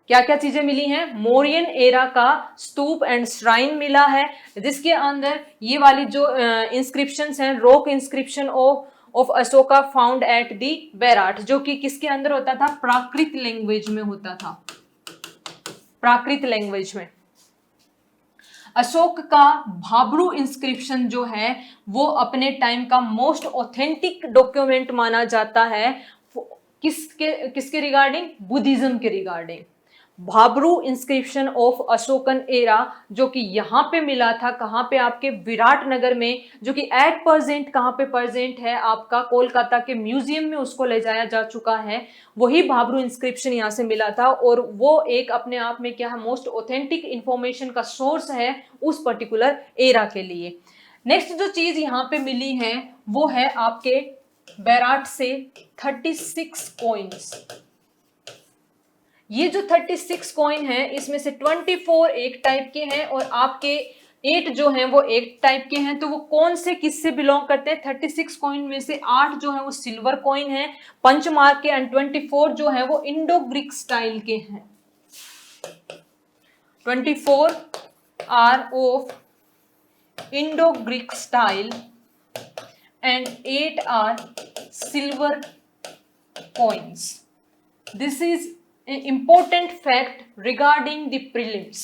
क्या क्या चीजें मिली हैं, मौर्यन एरा का स्तूप एंड श्राइन मिला है, जिसके अंदर ये वाली जो इंस्क्रिप्शंस हैं, rock inscription of Ashoka found at the Bairat, जो कि किसके अंदर होता था, प्राकृत लैंग्वेज में होता था, प्राकृत लैंग्वेज में। अशोक का भाब्रू इंस्क्रिप्शन जो है वो अपने टाइम का मोस्ट ऑथेंटिक डॉक्यूमेंट माना जाता है। किसके रिगार्डिंग, बुद्धिज्म के regarding. Bhabru inscription of Ashokan era जो कि यहाँ पे मिला था, कहाँ पे, आपके विराटनगर में, जो कि एट प्रेजेंट कहाँ पे प्रेजेंट है, आपका कोलकाता के म्यूजियम में उसको ले जाया जा चुका है। वही भाब्रू इंस्क्रिप्शन यहाँ से मिला था और वो एक अपने आप में क्या है, मोस्ट ऑथेंटिक इंफॉर्मेशन का सोर्स है उस पर्टिकुलर एरा के लिए। नेक्स्ट जो चीज यहाँ पे मिली है वो है आपके बैराट से 36 कॉइन्स। ये जो 36 कॉइन है इसमें से 24 एक टाइप के हैं और आपके 8 जो हैं वो एक टाइप के हैं। तो वो कौन से किससे बिलोंग करते हैं, 36 कॉइन में से 8 जो है वो सिल्वर कॉइन है, पंच मार्क के, एंड 24 जो है वो इंडो ग्रीक स्टाइल के हैं। 24 are of Indo Greek style and 8 are silver coins. This is important fact regarding the prelims.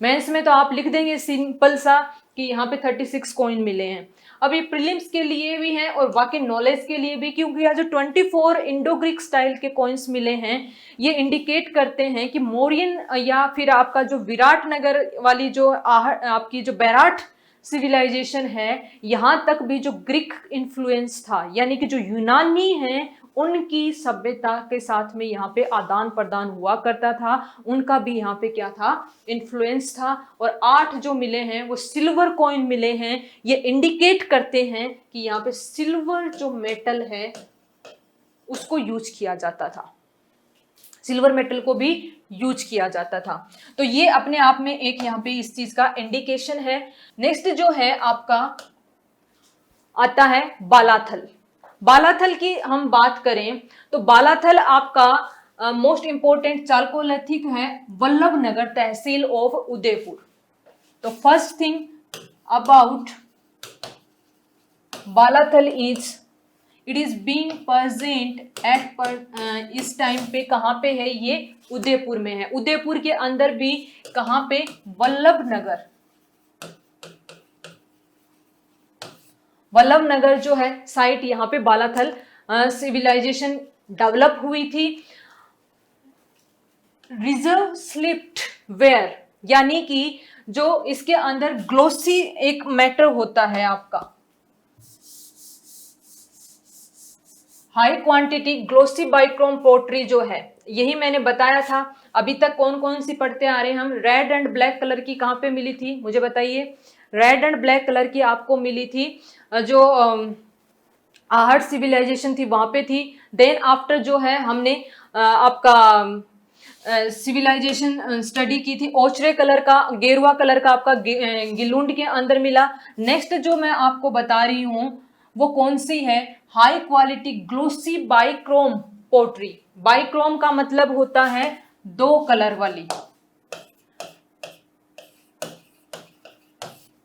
Mains में तो आप लिख देंगे सिंपल सा कि यहाँ पे 36 कॉइन मिले हैं। अब ये प्रीलिम्स के लिए भी हैं और बाकी नॉलेज के लिए भी, क्योंकि यहाँ जो 24 इंडो ग्रीक स्टाइल के कॉइन्स मिले हैं ये इंडिकेट करते हैं कि मौर्यन या फिर आपका जो विराटनगर वाली जो आपकी जो बैराट सिविलाइजेशन है, यहाँ तक भी जो ग्रीक इन्फ्लुएंस था, यानी कि जो यूनानी हैं उनकी सभ्यता के साथ में यहाँ पे आदान प्रदान हुआ करता था, उनका भी यहाँ पे क्या था, इन्फ्लुएंस था। और 8 जो मिले हैं वो सिल्वर कॉइन मिले हैं। ये इंडिकेट करते हैं कि यहाँ पे सिल्वर जो मेटल है उसको यूज किया जाता था, सिल्वर मेटल को भी यूज किया जाता था। तो ये अपने आप में एक यहाँ पे इस चीज का इंडिकेशन है। नेक्स्ट जो है आपका आता है बालाथल। बालाथल की हम बात करें तो बालाथल आपका मोस्ट इंपोर्टेंट चालकोलिथिक है, वल्लभ नगर तहसील ऑफ उदयपुर। तो first thing about Balathal is it is being present at इस टाइम पे कहाँ पे है, ये उदयपुर में है। उदयपुर के अंदर भी कहाँ पे, वल्लभ नगर। वल्लभ नगर जो है साइट, यहाँ पे बालाथल सिविलाइजेशन डेवलप हुई थी। रिजर्व स्लिप्ड वेयर, यानी कि जो इसके अंदर ग्लोसी एक मैटर होता है आपका, हाई क्वांटिटी ग्लोसी बाइक्रोम पोट्री जो है, यही मैंने बताया था। अभी तक कौन कौन सी पढ़ते आ रहे हैं हम, रेड एंड ब्लैक कलर की कहाँ पे मिली थी मुझे बताइए। रेड एंड ब्लैक कलर की आपको मिली थी जो आहट सिविलाइजेशन थी वहां पे थी। देन आफ्टर जो है हमने आपका सिविलाइजेशन स्टडी की थी, ओचरे कलर का, गेरुआ कलर का आपका गिलुंड के अंदर मिला। नेक्स्ट जो मैं आपको बता रही हूं वो कौन सी है, हाई क्वालिटी ग्लोसी बाइक्रोम पोट्री। बाइक्रोम का मतलब होता है 2 कलर वाली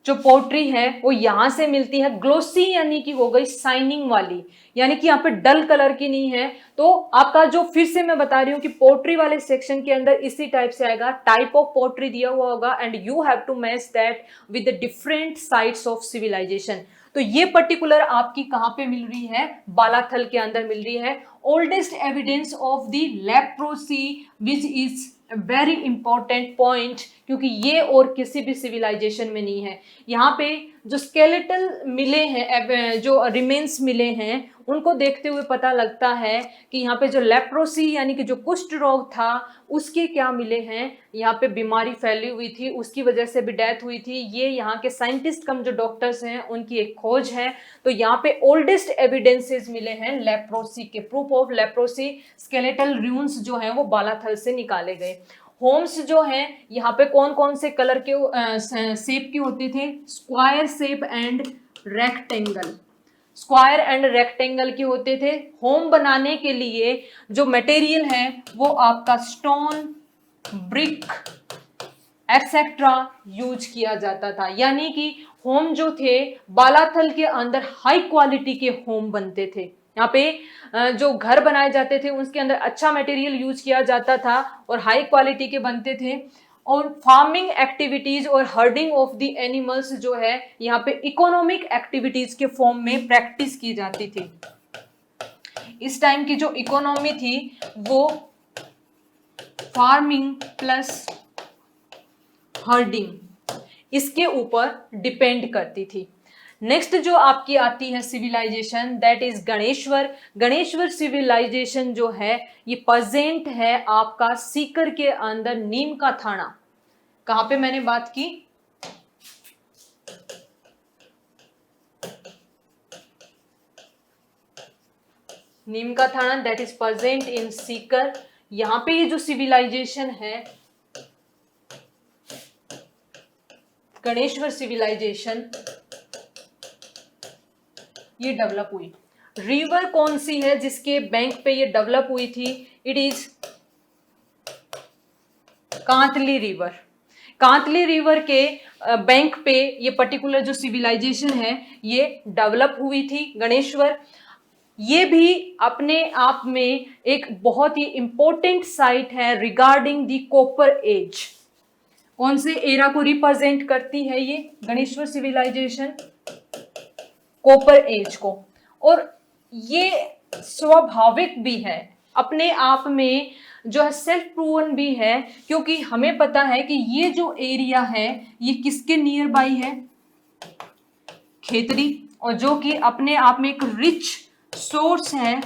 जो पोट्री है वो यहां से मिलती है। ग्लोसी यानी कि हो गई शाइनिंग वाली, यानी कि यहाँ पे डल कलर की नहीं है। तो आपका जो, फिर से मैं बता रही हूँ कि पोट्री वाले सेक्शन के अंदर इसी टाइप से आएगा, टाइप ऑफ पोट्री दिया हुआ होगा and you have to match that with the different sites of civilisation. तो ये पर्टिकुलर आपकी कहाँ पे मिल रही है, बालाथल के अंदर मिल रही है। Oldest evidence of the leprosy which is very important point, क्योंकि ये और किसी भी सिविलाइजेशन में नहीं है। यहाँ पे जो स्केलेटल मिले हैं, जो रिमेन्स मिले हैं, उनको देखते हुए पता लगता है कि यहाँ पे जो लेप्रोसी यानी कि जो कुष्ठ रोग था उसके क्या मिले हैं, यहाँ पे बीमारी फैली हुई थी, उसकी वजह से भी डेथ हुई थी। ये यहाँ के साइंटिस्ट कम जो डॉक्टर्स हैं उनकी एक खोज है। तो यहाँ पे ओल्डेस्ट एविडेंसेस मिले हैं लेप्रोसी के, प्रूफ ऑफ लेप्रोसी, स्केलेटल र्यून्स जो हैं वो बालाथल से निकाले गए। होम्स जो हैं यहाँ पे कौन कौन से कलर के शेप के होते थे, square shape and rectangle, square and rectangle के होते थे। होम बनाने के लिए जो मटेरियल है वो आपका स्टोन, ब्रिक एक्सेट्रा यूज किया जाता था। यानी कि होम जो थे बालाथल के अंदर हाई क्वालिटी के होम बनते थे। यहाँ पे जो घर बनाए जाते थे उसके अंदर अच्छा मटेरियल यूज किया जाता था और हाई क्वालिटी के बनते थे। और फार्मिंग एक्टिविटीज और हर्डिंग ऑफ द एनिमल्स जो है यहाँ पे इकोनॉमिक एक्टिविटीज के फॉर्म में प्रैक्टिस की जाती थी। इस टाइम की जो इकोनॉमी थी वो फार्मिंग प्लस हर्डिंग इसके ऊपर डिपेंड करती थी। नेक्स्ट जो आपकी आती है civilisation, that is Ganeshwar. Ganeshwar civilisation जो है ये प्रेजेंट है आपका सीकर के अंदर, नीम का थाना। कहां पे मैंने बात की, नीम का थाना, that is present in Sikar. यहां पे ये जो सिविलाइजेशन है गणेश्वर सिविलाइजेशन ये डेवलप हुई। रिवर कौन सी है जिसके बैंक पे ये डेवलप हुई थी, it is Kantli river. Kantli river के बैंक पे ये पर्टिकुलर जो सिविलाइजेशन है ये डेवलप हुई थी, गणेश्वर। ये भी अपने आप में एक बहुत ही इंपॉर्टेंट साइट है रिगार्डिंग द कॉपर एज। कौन से एरा को रिप्रेजेंट करती है ये गणेश्वर सिविलाइजेशन, कॉपर एज को। और ये स्वाभाविक भी है अपने आप में, जो है सेल्फ प्रूवन भी है, क्योंकि हमें पता है कि ये जो एरिया है ये किसके नियर बाई है, खेतरी, और जो कि अपने आप में एक रिच सोर्स है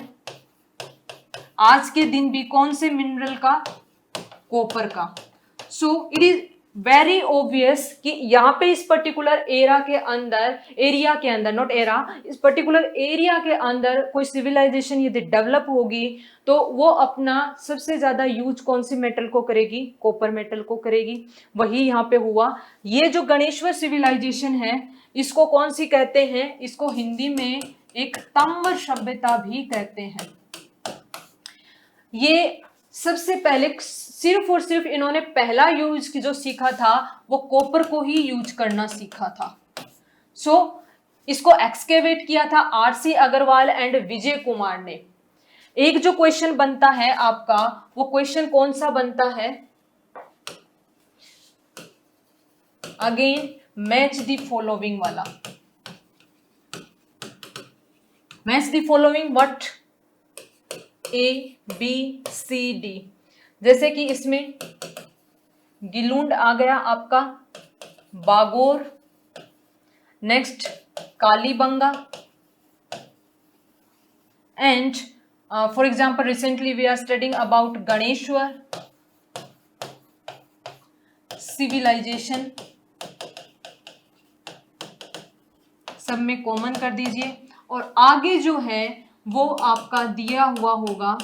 आज के दिन भी कौन से मिनरल का, कॉपर का। So it is very obvious कि यहाँ पे इस पर्टिकुलर एरिया के अंदर नॉट एरा, इस पर्टिकुलर एरिया के अंदर कोई सिविलाइजेशन यदि डेवलप होगी तो वो अपना सबसे ज्यादा यूज कौन सी मेटल को करेगी, कॉपर मेटल को करेगी। वही यहाँ पे हुआ। ये जो गणेश्वर सिविलाइजेशन है इसको कौन सी कहते हैं, इसको हिंदी में एक ताम्र सभ्यता भी कहते हैं। ये सबसे पहले सिर्फ और सिर्फ इन्होंने पहला यूज जो सीखा था वो कॉपर को ही यूज करना सीखा था। सो इसको एक्सकेवेट किया था आरसी अग्रवाल एंड विजय कुमार ने। एक जो क्वेश्चन बनता है आपका, वो क्वेश्चन कौन सा बनता है, अगेन मैच द फॉलोइंग वाला। Match the following what, A B C D. जैसे कि इसमें गिलुंड आ गया आपका, Bagor, next Kalibanga, and for example recently we are studying about Ganeshwar civilisation. सब में कॉमन कर दीजिए। और आगे जो है वो आपका दिया हुआ होगा,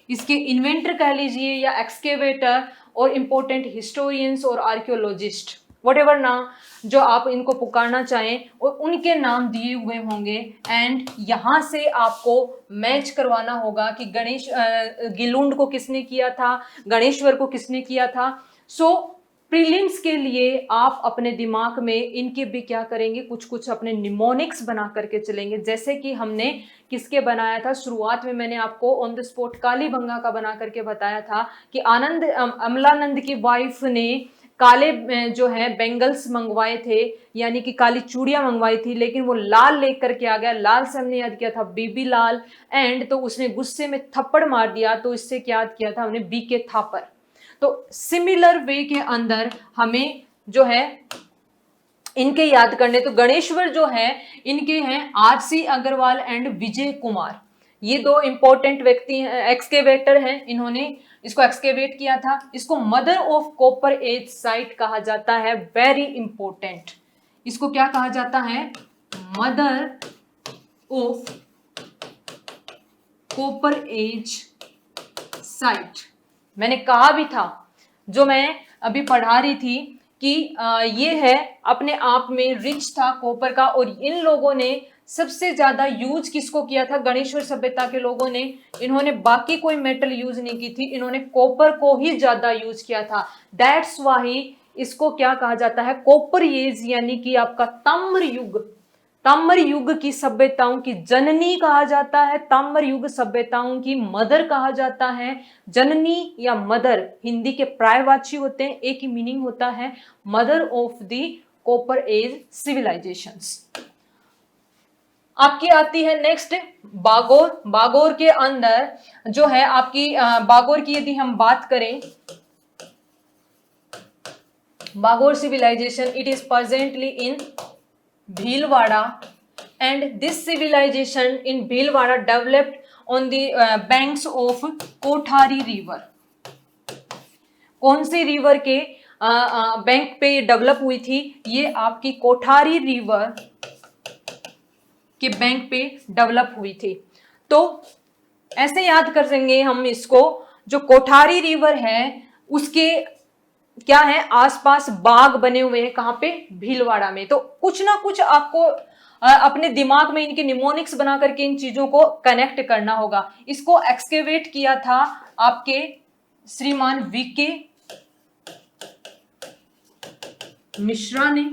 इसके इन्वेंटर कह लीजिए या एक्सकेवेटर और इंपॉर्टेंट हिस्टोरियंस और आर्कियोलॉजिस्ट, व्हाटएवर नाम जो आप इनको पुकारना चाहें, और उनके नाम दिए हुए होंगे। एंड यहां से आपको मैच करवाना होगा कि गिलुंड को किसने किया था, गणेश्वर को किसने किया था। सो प्रीलिम्स के लिए आप अपने दिमाग में इनके भी क्या करेंगे, कुछ कुछ अपने निमोनिक्स बना करके चलेंगे। जैसे कि हमने किसके बनाया था, शुरुआत में मैंने आपको ऑन द स्पॉट कालीबंगा का बना करके बताया था कि अमलानंद की वाइफ ने काले जो है बेंगल्स मंगवाए थे, यानी कि काली चूड़ियां मंगवाई थी, लेकिन वो लाल लेकर के आ गया। लाल से हमने याद किया था बीबी लाल, एंड तो उसने गुस्से में थप्पड़ मार दिया, तो इससे क्या याद किया था हमने, बी के थापर। तो सिमिलर वे के अंदर हमें जो है इनके याद करने, तो गणेश्वर जो है इनके हैं आरसी अग्रवाल एंड विजय कुमार। ये दो इंपॉर्टेंट व्यक्ति हैं, एक्सकेवेटर हैं, इन्होंने इसको एक्सकेवेट किया था। इसको mother of copper age site कहा जाता है, वेरी इंपॉर्टेंट। इसको क्या कहा जाता है, mother of copper age site. मैंने कहा भी था, जो मैं अभी पढ़ा रही थी, कि ये है अपने आप में रिच था कॉपर का, और इन लोगों ने सबसे ज्यादा यूज किसको किया था, गणेश्वर सभ्यता के लोगों ने। इन्होंने बाकी कोई मेटल यूज नहीं की थी, इन्होंने कॉपर को ही ज्यादा यूज किया था। दैट्स वाही इसको क्या कहा जाता है, कॉपर एज, यानी कि आपका ताम्र युग। ताम्र युग की सभ्यताओं की जननी कहा जाता है, ताम्र युग सभ्यताओं की मदर कहा जाता है। जननी या मदर हिंदी के प्रायवाची होते हैं, एक ही मीनिंग होता है, mother of the copper age civilisations. आपकी आती है नेक्स्ट बागोर। बागोर के अंदर जो है आपकी बागोर की यदि हम बात करें, Bagor civilisation, it is presently in Bhilwara, and this civilization in Bhilwara developed on the banks of Kothari river. कौन सी रिवर के बैंक पे डेवलप हुई थी, ये आपकी कोठारी रिवर के बैंक पे डेवलप हुई थी। तो ऐसे याद कर देंगे हम इसको, जो कोठारी रिवर है उसके क्या है, आसपास बाग बने हुए हैं, कहां पे, भीलवाड़ा में। तो कुछ ना कुछ आपको अपने दिमाग में इनके निमोनिक्स बना करके इन चीजों को कनेक्ट करना होगा। इसको एक्सकेवेट किया था आपके श्रीमान वीके मिश्रा ने।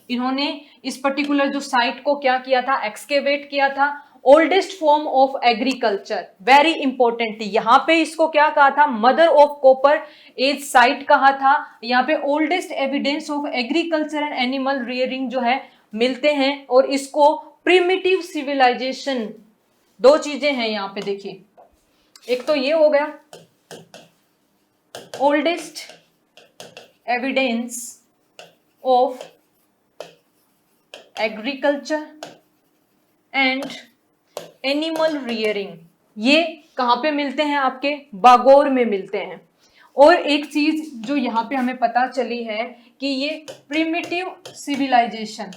इन्होंने इस पर्टिकुलर जो साइट को क्या किया था, एक्सकेवेट किया था। Oldest form of agriculture, very important. यहां पे इसको क्या कहा था, mother of copper age site कहा था। यहाँ पे oldest evidence of agriculture and animal rearing जो है मिलते हैं, और इसको प्रिमिटिव सिविलाइजेशन, दो चीजें हैं यहाँ पे देखिए, एक तो ये हो गया oldest evidence of agriculture and animal rearing, ये कहां पे मिलते हैं, आपके बागोर में मिलते हैं। और एक चीज जो यहाँ पे हमें पता चली है कि ये प्रिमिटिव सिविलाइजेशन,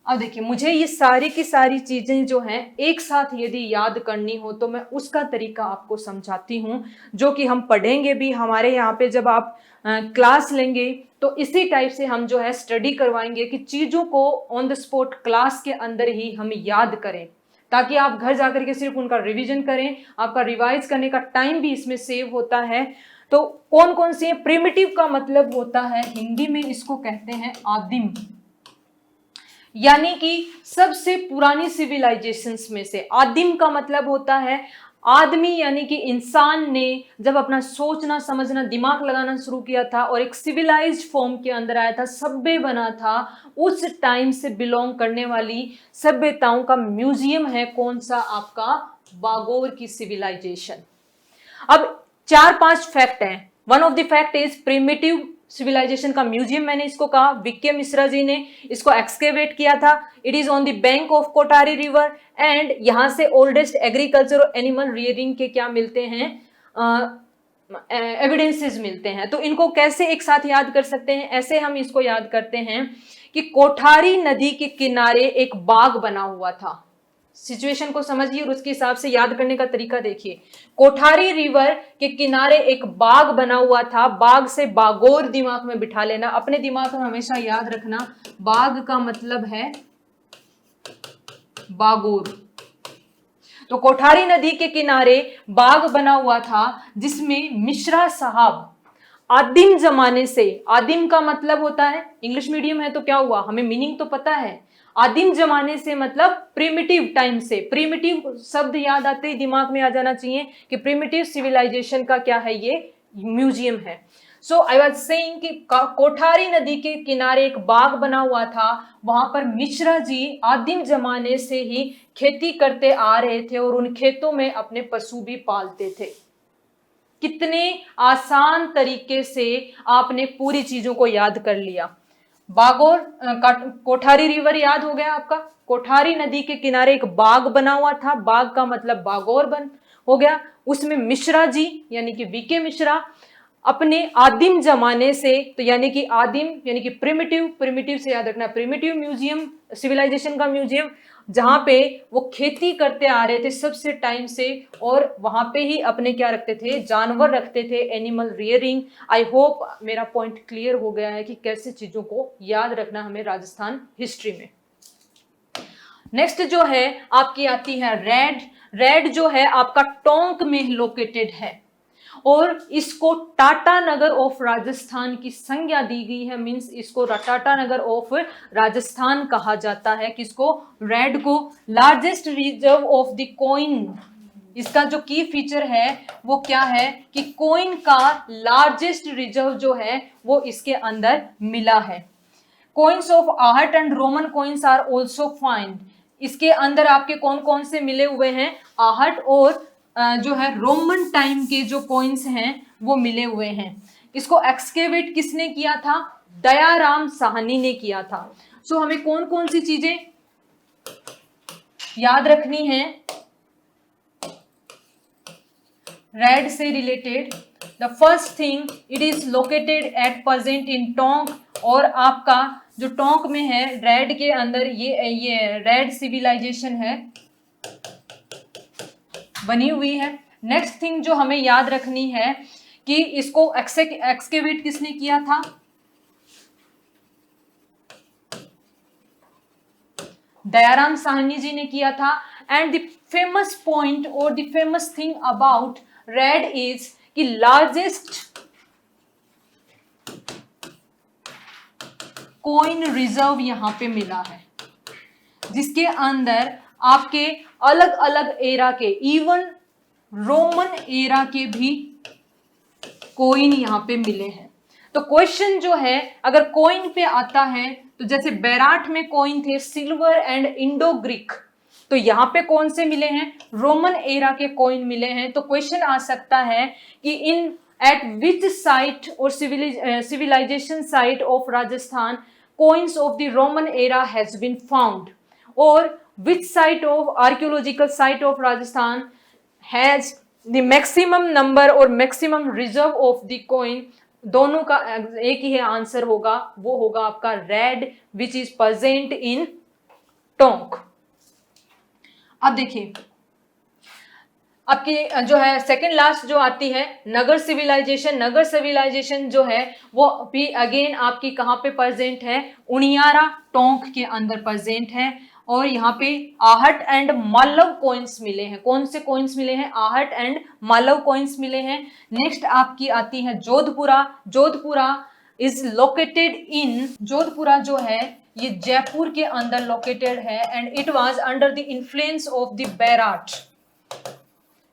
अब देखिए मुझे ये सारी की सारी चीजें जो हैं एक साथ यदि याद करनी हो तो मैं उसका तरीका आपको समझाती हूँ, जो कि हम पढ़ेंगे भी हमारे यहाँ पे। जब आप क्लास लेंगे तो इसी टाइप से हम जो है स्टडी करवाएंगे कि चीजों को ऑन द स्पॉट क्लास के अंदर ही हम याद करें, ताकि आप घर जाकर के सिर्फ उनका रिवीजन करें, आपका रिवाइज करने का टाइम भी इसमें सेव होता है। तो कौन कौन सी है, प्रिमिटिव का मतलब होता है हिंदी में इसको कहते हैं आदिम, यानी कि सबसे पुरानी सिविलाइजेशंस में से। आदिम का मतलब होता है आदमी, यानी कि इंसान ने जब अपना सोचना समझना दिमाग लगाना शुरू किया था और एक सिविलाइज्ड फॉर्म के अंदर आया था, सभ्य बना था, उस टाइम से बिलोंग करने वाली सभ्यताओं का म्यूजियम है कौन सा, आपका बागोर की सिविलाइजेशन। अब 4-5 फैक्ट हैं। One of the fact is primitive civilisation का म्यूजियम, मैंने इसको कहा, विके मिश्रा जी ने इसको एक्सकेवेट किया था। It is on the bank of Kothari river, and यहां से ओल्डेस्ट एग्रीकल्चर और एनिमल रियरिंग के क्या मिलते हैं, एविडेंसेस मिलते हैं। तो इनको कैसे एक साथ याद कर सकते हैं, ऐसे हम इसको याद करते हैं कि कोठारी नदी के किनारे एक बाग बना हुआ था। सिचुएशन को समझिए और उसके हिसाब से याद करने का तरीका देखिए। कोठारी रिवर के किनारे एक बाग बना हुआ था, बाग से बागोर दिमाग में बिठा लेना, अपने दिमाग में हमेशा याद रखना, बाग का मतलब है बागोर। तो कोठारी नदी के किनारे बाग बना हुआ था जिसमें मिश्रा साहब आदिम जमाने से, आदिम का मतलब होता है, इंग्लिश मीडियम है तो क्या हुआ, हमें मीनिंग तो पता है, आदिम जमाने से मतलब प्रिमिटिव टाइम से। प्रिमिटिव शब्द याद आते ही दिमाग में आ जाना चाहिए कि प्रिमिटिव सिविलाइजेशन का क्या है, ये म्यूजियम है। सो आई वाज सेइंग कि कोठारी नदी के किनारे एक बाग बना हुआ था, वहां पर मिश्रा जी आदिम जमाने से ही खेती करते आ रहे थे और उन खेतों में अपने पशु भी पालते थे। कितने आसान तरीके से आपने पूरी चीजों को याद कर लिया। बागोर कोठारी रिवर याद हो गया आपका। कोठारी नदी के किनारे एक बाग बना हुआ था, बाग का मतलब बागोर बन हो गया। उसमें मिश्रा जी यानी कि वीके मिश्रा अपने आदिम जमाने से, तो यानी कि आदिम यानी कि प्रिमिटिव, प्रिमिटिव से याद रखना प्रिमिटिव म्यूजियम, सिविलाइजेशन का म्यूजियम, जहां पे वो खेती करते आ रहे थे सबसे टाइम से, और वहां पे ही अपने क्या रखते थे, जानवर रखते थे, एनिमल रियरिंग। आई होप मेरा पॉइंट क्लियर हो गया है कि कैसे चीजों को याद रखना हमें राजस्थान हिस्ट्री में। नेक्स्ट जो है आपकी आती है रेड। रेड जो है आपका टोंक में लोकेटेड है और इसको टाटा नगर ऑफ राजस्थान की संज्ञा दी गई है, मींस इसको टाटा नगर ऑफ राजस्थान कहा जाता है। किसको? रेड को। Largest reserve of the coin, इसका जो की फीचर है वो क्या है कि कॉइन का लार्जेस्ट रिजर्व जो है वो इसके अंदर मिला है। Coins of Ahar and Roman coins are also find, इसके अंदर आपके कौन कौन से मिले हुए हैं? आहट और जो है रोमन टाइम के जो कॉइन्स हैं वो मिले हुए हैं। इसको एक्सकेवेट किसने किया था? दयाराम साहनी ने किया था। सो हमें कौन कौन सी चीजें याद रखनी है रेड से related? The first thing, it is located at present in Tonk, और आपका जो टोंक में है रेड के अंदर ये रेड सिविलाइजेशन है बनी हुई है। नेक्स्ट थिंग जो हमें याद रखनी है कि इसको एक्सकेवेट किसने किया था? दयाराम साहनी जी ने किया था। एंड द फेमस पॉइंट और the famous thing about red is कि लार्जेस्ट कॉइन रिजर्व यहां पे मिला है, जिसके अंदर आपके अलग अलग एरा के, इवन रोमन एरा के भी कॉइन यहां पे मिले हैं। तो क्वेश्चन जो है अगर कॉइन पे आता है तो जैसे बैराट में कॉइन थे सिल्वर एंड इंडो ग्रीक, तो यहां पे कौन से मिले हैं? रोमन एरा के कॉइन मिले हैं। तो क्वेश्चन आ सकता है कि इन एट विच साइट और civilisation site of Rajasthan coins of the Roman era has been found, or which site of archaeological site of Rajasthan has the maximum number or maximum reserve of the coin? दोनों का एक ही है answer होगा, वो होगा आपका red which is present in Tonk. अब देखिए आपकी जो है सेकेंड लास्ट जो आती है नगर सिविलाइजेशन। नगर सिविलाइजेशन जो है वो भी अगेन आपकी कहाँ पे प्रेजेंट है? उनियारा टोंक के अंदर प्रेजेंट है, और यहाँ पे आहट एंड मालव कॉइन्स मिले हैं। कौन से कॉइन्स मिले हैं? आहट एंड मालव कॉइन्स मिले हैं। नेक्स्ट आपकी आती है Jodhpura. Jodhpura is located in, Jodhpura जो है ये जयपुर के अंदर लोकेटेड है, and it was under the influence of the Bairat,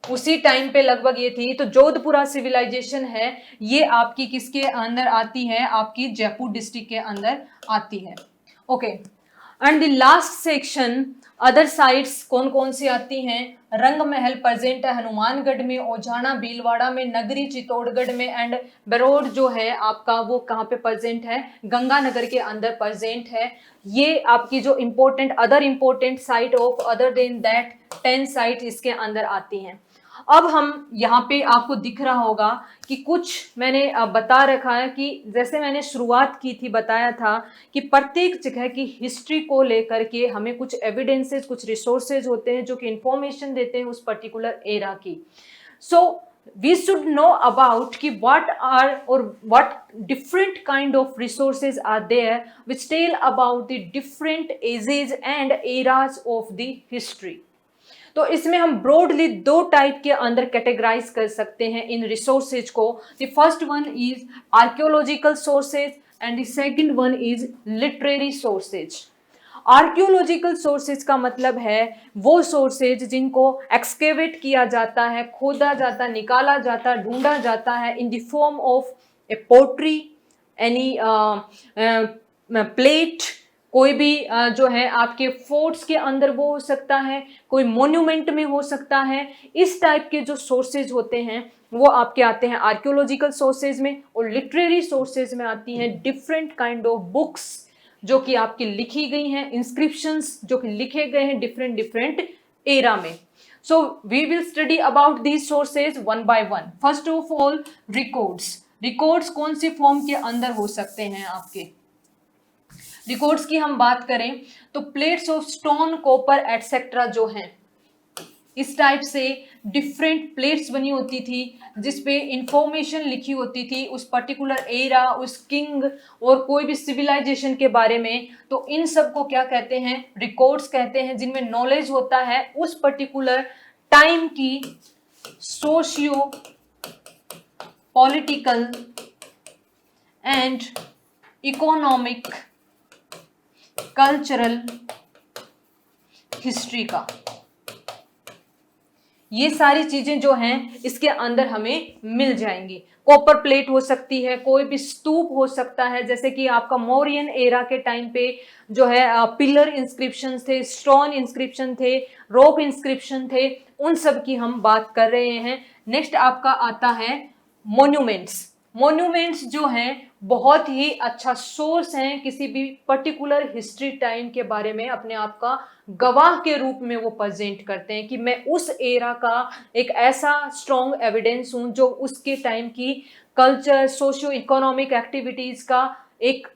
उसी टाइम पे लगभग ये थी। तो जोधपुरा सिविलाइजेशन है ये आपकी किसके अंदर आती है? आपकी जयपुर डिस्ट्रिक्ट के अंदर आती है। Okay, and the last section other sites कौन कौन सी आती हैं? रंग महल प्रेजेंट है हनुमानगढ़ में, ओझाना भीलवाड़ा में, नगरी चित्तौड़गढ़ में, एंड बरोड जो है आपका वो कहाँ पे प्रेजेंट है? गंगानगर के अंदर प्रेजेंट है। ये आपकी जो important other important site of other than that 10 site इसके अंदर आती हैं। अब हम यहाँ पे आपको दिख रहा होगा कि कुछ मैंने बता रखा है कि जैसे मैंने शुरुआत की थी बताया था कि प्रत्येक जगह की हिस्ट्री को लेकर के हमें कुछ एविडेंसेस, कुछ रिसोर्सेज होते हैं जो कि इंफॉर्मेशन देते हैं उस पर्टिकुलर एरा की। So we should know about कि व्हाट आर और what different kind of resources are there which tell about the different ages and eras of the history. तो इसमें हम ब्रॉडली दो टाइप के अंदर कैटेगराइज कर सकते हैं इन रिसोर्सेज को। The first one is archaeological sources and the second one is literary sources. Archaeological sources का मतलब है वो सोर्सेज जिनको एक्सकेवेट किया जाता है, खोदा जाता, निकाला जाता, ढूंढा जाता है in the form of a pottery, any plate, कोई भी जो है आपके फोर्ट्स के अंदर वो हो सकता है, कोई मोन्यूमेंट में हो सकता है। इस टाइप के जो सोर्सेज होते हैं वो आपके आते हैं आर्कियोलॉजिकल सोर्सेज में, और लिटरेरी सोर्सेज में आती हैं डिफरेंट काइंड ऑफ बुक्स जो कि आपकी लिखी गई हैं, इंस्क्रिप्शंस जो कि लिखे गए हैं डिफरेंट डिफरेंट एरा में। So we will study about these sources one by one. First of all records. Records कौन सी फॉर्म के अंदर हो सकते हैं आपके? रिकॉर्ड्स की हम बात करें तो plates of stone, copper etcetera जो हैं, इस टाइप से डिफरेंट प्लेट्स बनी होती थी जिसपे इंफॉर्मेशन लिखी होती थी उस पर्टिकुलर एरा, उस किंग और कोई भी सिविलाइजेशन के बारे में। तो इन सब को क्या कहते हैं? रिकॉर्ड्स कहते हैं, जिनमें नॉलेज होता है उस पर्टिकुलर टाइम की socio political and economic cultural history का। ये सारी चीजें जो हैं इसके अंदर हमें मिल जाएंगी। कॉपर प्लेट हो सकती है, कोई भी स्तूप हो सकता है, जैसे कि आपका मौर्यन एरा के टाइम पे जो है पिलर इंस्क्रिप्शन थे, स्टोन इंस्क्रिप्शन थे, रॉक इंस्क्रिप्शन थे, उन सब की हम बात कर रहे हैं। नेक्स्ट आपका आता है मोन्यूमेंट्स। मोन्यूमेंट्स जो हैं बहुत ही अच्छा सोर्स हैं किसी भी पर्टिकुलर हिस्ट्री टाइम के बारे में, अपने आप का गवाह के रूप में वो प्रेजेंट करते हैं कि मैं उस एरा का एक ऐसा स्ट्रॉन्ग एविडेंस हूं जो उसके टाइम की कल्चर, सोशियो इकोनॉमिक एक्टिविटीज का एक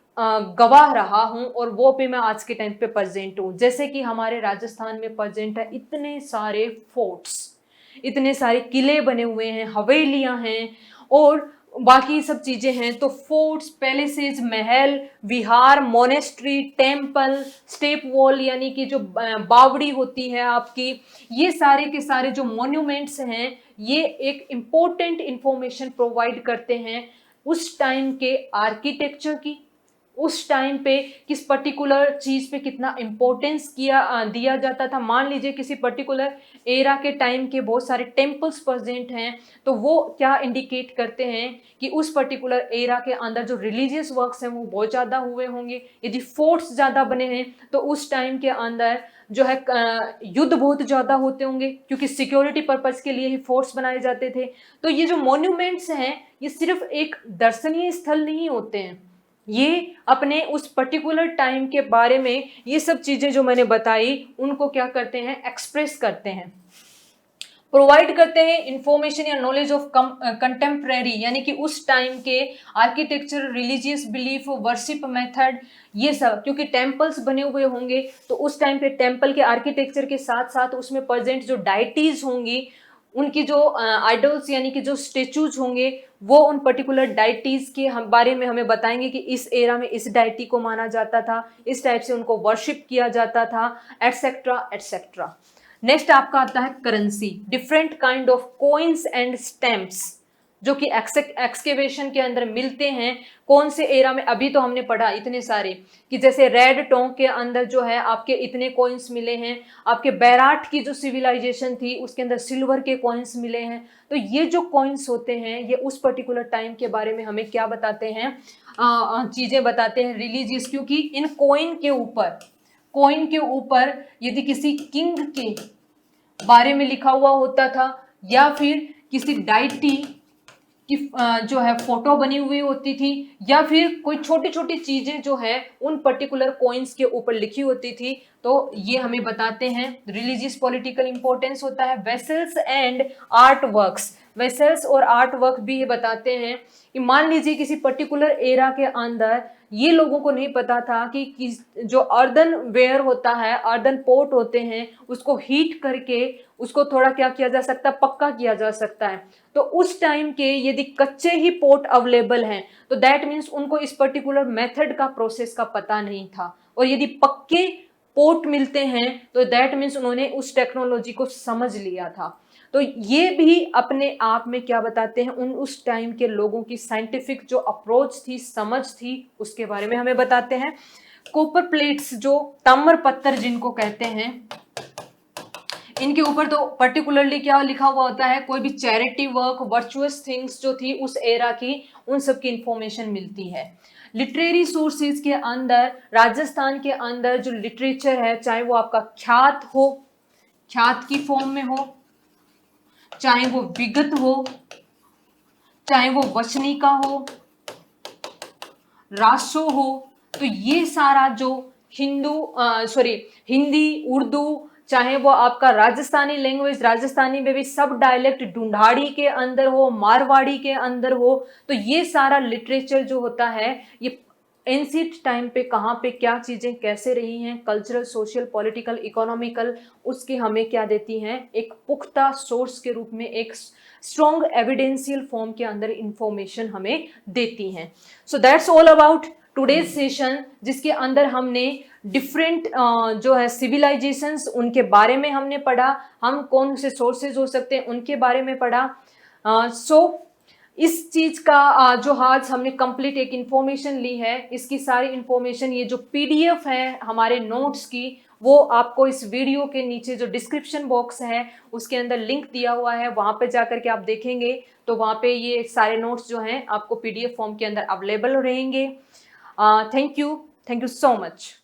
गवाह रहा हूं, और वो भी मैं आज के टाइम पे प्रेजेंट हूं। जैसे कि हमारे राजस्थान में प्रेजेंट है इतने सारे फोर्ट्स, इतने सारे किले बने हुए हैं, हवेलियां हैं और बाकी सब चीजें हैं। तो फोर्ट्स, पैलेसेज, महल, विहार, मोनेस्ट्री, टेम्पल, स्टेप वॉल यानी कि जो बावड़ी होती है आपकी, ये सारे के सारे जो मॉन्यूमेंट्स हैं ये एक इम्पोर्टेंट इंफॉर्मेशन प्रोवाइड करते हैं उस टाइम के आर्किटेक्चर की, उस टाइम पे किस पर्टिकुलर चीज पे कितना इम्पोर्टेंस दिया जाता था। मान लीजिए किसी पर्टिकुलर एरा के टाइम के बहुत सारे टेम्पल्स प्रेजेंट हैं, तो वो क्या इंडिकेट करते हैं कि उस पर्टिकुलर एरा के अंदर जो रिलीजियस वर्क्स हैं वो बहुत ज़्यादा हुए होंगे। यदि फोर्ट्स ज़्यादा बने हैं तो उस टाइम के अंदर जो है युद्ध बहुत ज़्यादा होते होंगे, क्योंकि सिक्योरिटी पर्पज़ के लिए ही फोर्ट्स बनाए जाते थे। तो ये जो मॉन्यूमेंट्स हैं ये सिर्फ एक दर्शनीय स्थल नहीं होते हैं, ये अपने उस पर्टिकुलर टाइम के बारे में ये सब चीजें जो मैंने बताई उनको क्या करते हैं? एक्सप्रेस करते हैं, प्रोवाइड करते हैं इंफॉर्मेशन या नॉलेज ऑफ कंटेम्प्रेरी, यानी कि उस टाइम के architecture, religious belief, worship method, ये सब। क्योंकि टेम्पल्स बने हुए होंगे तो उस टाइम पे टेम्पल के आर्किटेक्चर के साथ साथ उसमें प्रेजेंट जो डाइटीज होंगी, उनकी जो आइडल्स यानी कि जो स्टेचूज होंगे वो उन पर्टिकुलर डाइटीज के बारे में हमें बताएंगे कि इस एरा में इस डाइटी को माना जाता था, इस टाइप से उनको वर्शिप किया जाता था, एटसेट्रा एटसेट्रा। नेक्स्ट आपका आता है currency. Different kind of coins and stamps जो कि एक्सकेवेशन के अंदर मिलते हैं। कौन से एरा में? अभी तो हमने पढ़ा इतने सारे कि जैसे रेड टोंक के अंदर जो है आपके इतने कॉइन्स मिले हैं, आपके बैराट की जो सिविलाइजेशन थी उसके अंदर सिल्वर के कॉइन्स मिले हैं। तो ये जो कॉइन्स होते हैं ये उस पर्टिकुलर टाइम के बारे में हमें क्या बताते हैं? चीजें बताते हैं रिलीजियस, क्योंकि इन कॉइन के ऊपर यदि किसी किंग के बारे में लिखा हुआ होता था या फिर किसी डाइटी की जो है फोटो बनी हुई होती थी, या फिर कोई छोटी छोटी चीजें जो है उन पर्टिकुलर कॉइन्स के ऊपर लिखी होती थी, तो ये हमें बताते हैं रिलीजियस पॉलिटिकल इंपॉर्टेंस होता है। Vessels and art works, vessels और आर्ट वर्क भी ये बताते हैं कि मान लीजिए किसी पर्टिकुलर एरा के अंदर ये लोगों को नहीं पता था कि जो अर्दन वेयर होता है, अर्दन पोट होते हैं, उसको हीट करके उसको थोड़ा क्या किया जा सकता है? पक्का किया जा सकता है। तो उस टाइम के यदि कच्चे ही पोट अवेलेबल हैं तो दैट मीन्स उनको इस पर्टिकुलर मेथड का, प्रोसेस का पता नहीं था, और यदि पक्के पोट मिलते हैं तो दैट मीन्स उन्होंने उस टेक्नोलॉजी को समझ लिया था। तो ये भी अपने आप में क्या बताते हैं? उस टाइम के लोगों की साइंटिफिक जो अप्रोच थी, समझ थी, उसके बारे में हमें बताते हैं। कॉपर प्लेट्स जो ताम्र पत्थर जिनको कहते हैं, इनके ऊपर तो पर्टिकुलरली क्या लिखा हुआ होता है, कोई भी चैरिटी वर्क, वर्चुअस थिंग्स जो थी उस एरा की, उन सब की इंफॉर्मेशन मिलती है। लिटरेरी सोर्सेज के अंदर राजस्थान के अंदर जो लिटरेचर है, चाहे वो आपका ख्यात हो, ख्यात की फॉर्म में हो, चाहे वो विगत हो, चाहे वो वचनिका हो, रासो हो, तो ये सारा जो हिंदी, उर्दू, चाहे वो आपका राजस्थानी लैंग्वेज, राजस्थानी में भी सब डायलेक्ट ढूंढाड़ी के अंदर हो, मारवाड़ी के अंदर हो, तो ये सारा लिटरेचर जो होता है ये एंशिएंट टाइम पे कहाँ पे क्या चीजें कैसे रही हैं, कल्चरल, सोशल, पॉलिटिकल, इकोनॉमिकल, उसके हमें क्या देती हैं, एक पुख्ता सोर्स के रूप में, एक स्ट्रॉन्ग एविडेंशियल फॉर्म के अंदर इंफॉर्मेशन हमें देती हैं। So that's all about today's session, जिसके अंदर हमने डिफरेंट जो है सिविलाइजेशंस, उनके बारे में हमने पढ़ा, हम कौन से सोर्सेज हो सकते हैं उनके बारे में पढ़ा। इस चीज का जो आज हमने कंप्लीट एक इंफॉर्मेशन ली है, इसकी सारी इंफॉर्मेशन, ये जो पीडीएफ है हमारे नोट्स की, वो आपको इस वीडियो के नीचे जो डिस्क्रिप्शन बॉक्स है उसके अंदर लिंक दिया हुआ है, वहां पे जाकर के आप देखेंगे तो वहां पे ये सारे नोट्स जो हैं आपको पीडीएफ फॉर्म के अंदर अवेलेबल रहेंगे। Thank you so much.